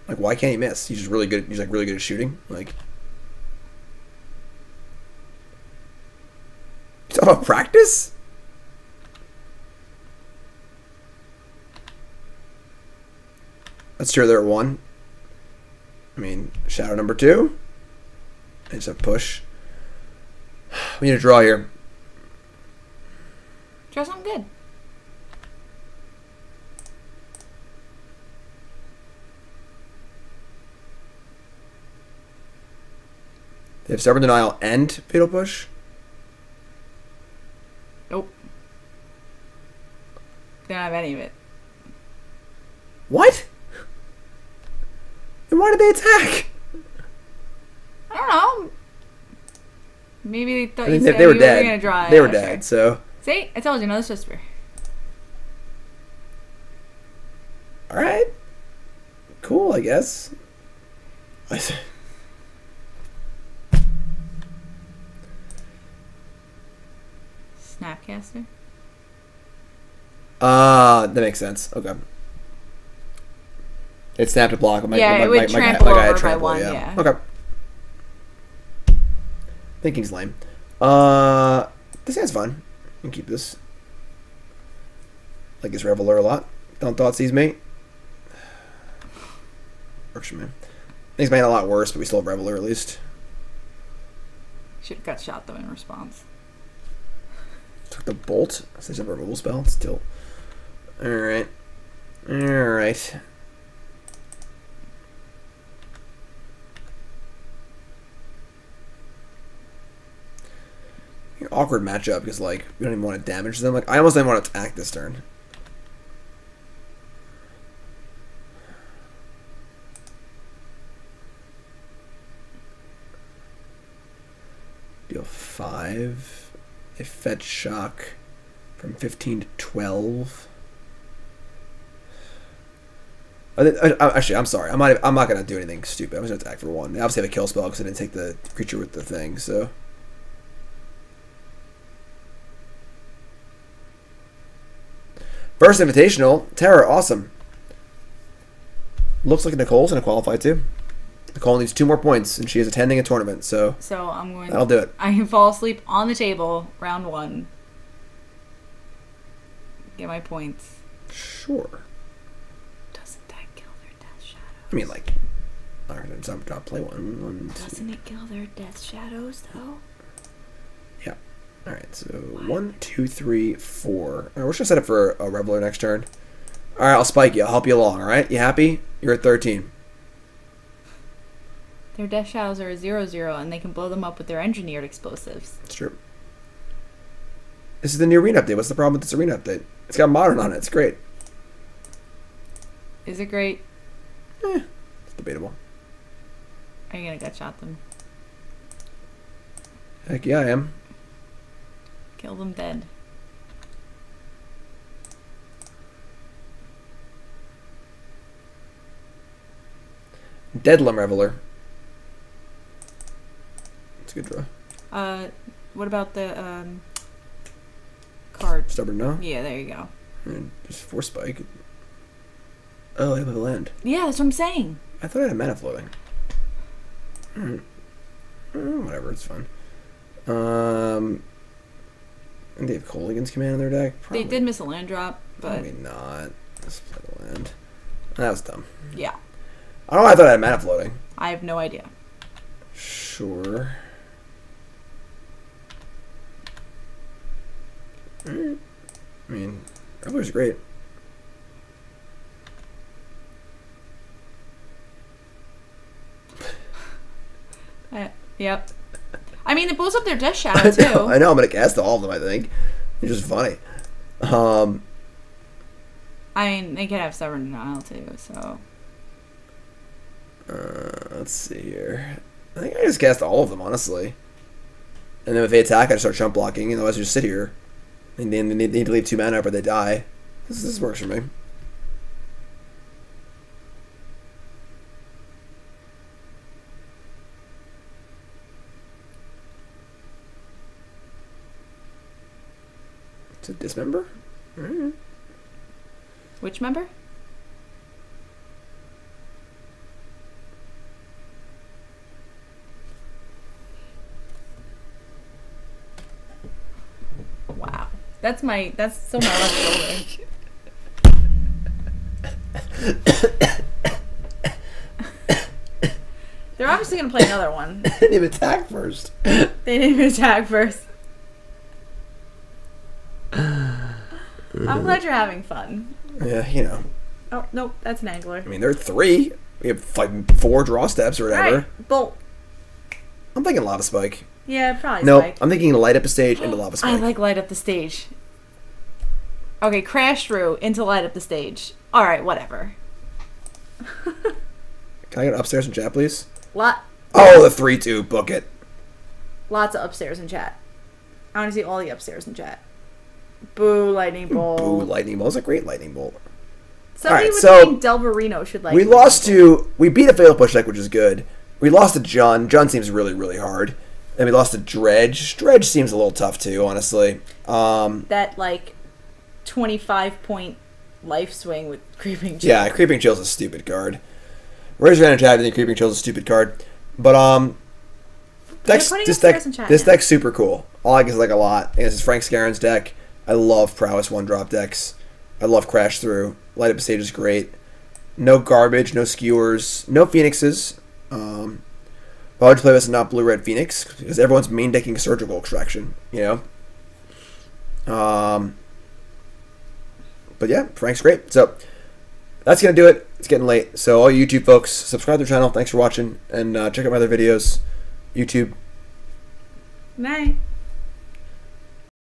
Like, why can't he miss? He's just really good. He's like really good at shooting. Like, you talking about practice? Let's cheer there at 1. I mean, shadow number 2. I just have push. We need a draw here. Draw something good. They have Stubborn Denial and Fatal Push? Nope. They don't have any of it. What? Then why did they attack? I don't know. Maybe they thought I mean, you said they were you dead. were going to draw. They were dead, so... See? I told you, another Swiftspear. Alright. Cool, I guess. Snapcaster? That makes sense. Okay. It snapped a block. Yeah, it would trample over by 1, yeah. Okay. Thinking's lame. This hand's fun. You can keep this. Like this Reveler a lot. Don't thought sees me. Works for me. Makes my hand a lot worse, but we still have Reveler at least. Should have got shot though in response. Took the bolt. Since I have a removal spell. Still. Alright. Alright. Awkward matchup because like we don't even want to damage them. Like I almost didn't want to attack this turn. Deal 5. They fetch shock from 15 to 12. Actually, I'm sorry. I'm not gonna do anything stupid. I'm just gonna attack for 1. They obviously have a kill spell because I didn't take the creature with the thing. So. First Invitational. Terra, awesome. Looks like Nicole's going to qualify too. Nicole needs 2 more points, and she is attending a tournament, so I'm going. That'll do it. I can fall asleep on the table, round 1. Get my points. Sure. Doesn't that kill their death shadows? I mean, like, I'll play one. Doesn't it kill their death shadows, though? Yeah. Alright, so 1, 2, 3, 4. Alright, we're just gonna set up for a Reveler next turn. Alright, I'll spike you. I'll help you along, alright? You happy? You're at 13. Their death shadows are a 0/0, and they can blow them up with their engineered explosives. That's true. This is the new arena update. What's the problem with this arena update? It's got modern on it. It's great. Is it great? It's debatable. Are you gonna gut shot them? Heck yeah, I am. Kill them dead. Bedlam Reveler. That's a good draw. What about the card? Stubborn no? Yeah, there you go. And just 4 spike. Oh, I have a land. Yeah, that's what I'm saying. I thought I had a mana floating. Whatever, it's fine. And they have Colligan's command in their deck? They did miss a land drop, but... Probably not. Let's play the land. That was dumb. Yeah. I don't know why I thought I had mana floating. I have no idea. Sure. I mean, Reveler's great. Yep. I mean, it blows up their Death Shadow, too. I know, I'm going to cast all of them, I think. It's just funny. I mean, they could have Stubborn Denial, too, so... Let's see here. I think I just cast all of them, honestly. And then if they attack, I just start chump blocking, otherwise I just sit here. And then they need to leave 2 mana up or they die. This works for me. It's a dismember? Alright. Which member? Wow. That's so my left shoulder. They're obviously going to play another one. They didn't even attack first. They didn't even attack first. I'm glad you're having fun. Yeah, you know. Oh, nope, that's an angler. I mean, they're 3. We have like 4 draw steps or whatever. Right, bolt. I'm thinking Lava Spike. Yeah, probably No, Spike. I'm thinking light up a stage into Lava Spike. I like light up the stage. Okay, crash through into light up the stage. Alright, whatever. Can I get upstairs in chat, please? Oh, the 3-2. Book it. Lots of upstairs in chat. I want to see all the upstairs in chat. Boo, lightning bolt. Boo, lightning bolt. It's a great lightning bolt. Somebody Alright, was so saying Delverino should like. We beat a Fatal Push deck, which is good. We lost to Jun. Jun seems really, really hard. And we lost to Dredge. Dredge seems a little tough too, honestly. That like 25-point life swing with Creeping Chill. Yeah, Creeping Chill's a stupid card. Raise your hand in chat. I think Creeping Chill's a stupid card. But this deck's super cool. All I can like a lot. And this is Frank Skarren's deck. I love Prowess 1-drop decks. I love Crash Through. Light Up Stage is great. No garbage, no skewers, no Phoenixes. Why would you play this and not Blue-Red Phoenix? Because everyone's main decking Surgical Extraction, you know? But yeah, Frank's great. So, that's going to do it. It's getting late. So, all you YouTube folks, subscribe to the channel. Thanks for watching. And check out my other videos. YouTube. Night.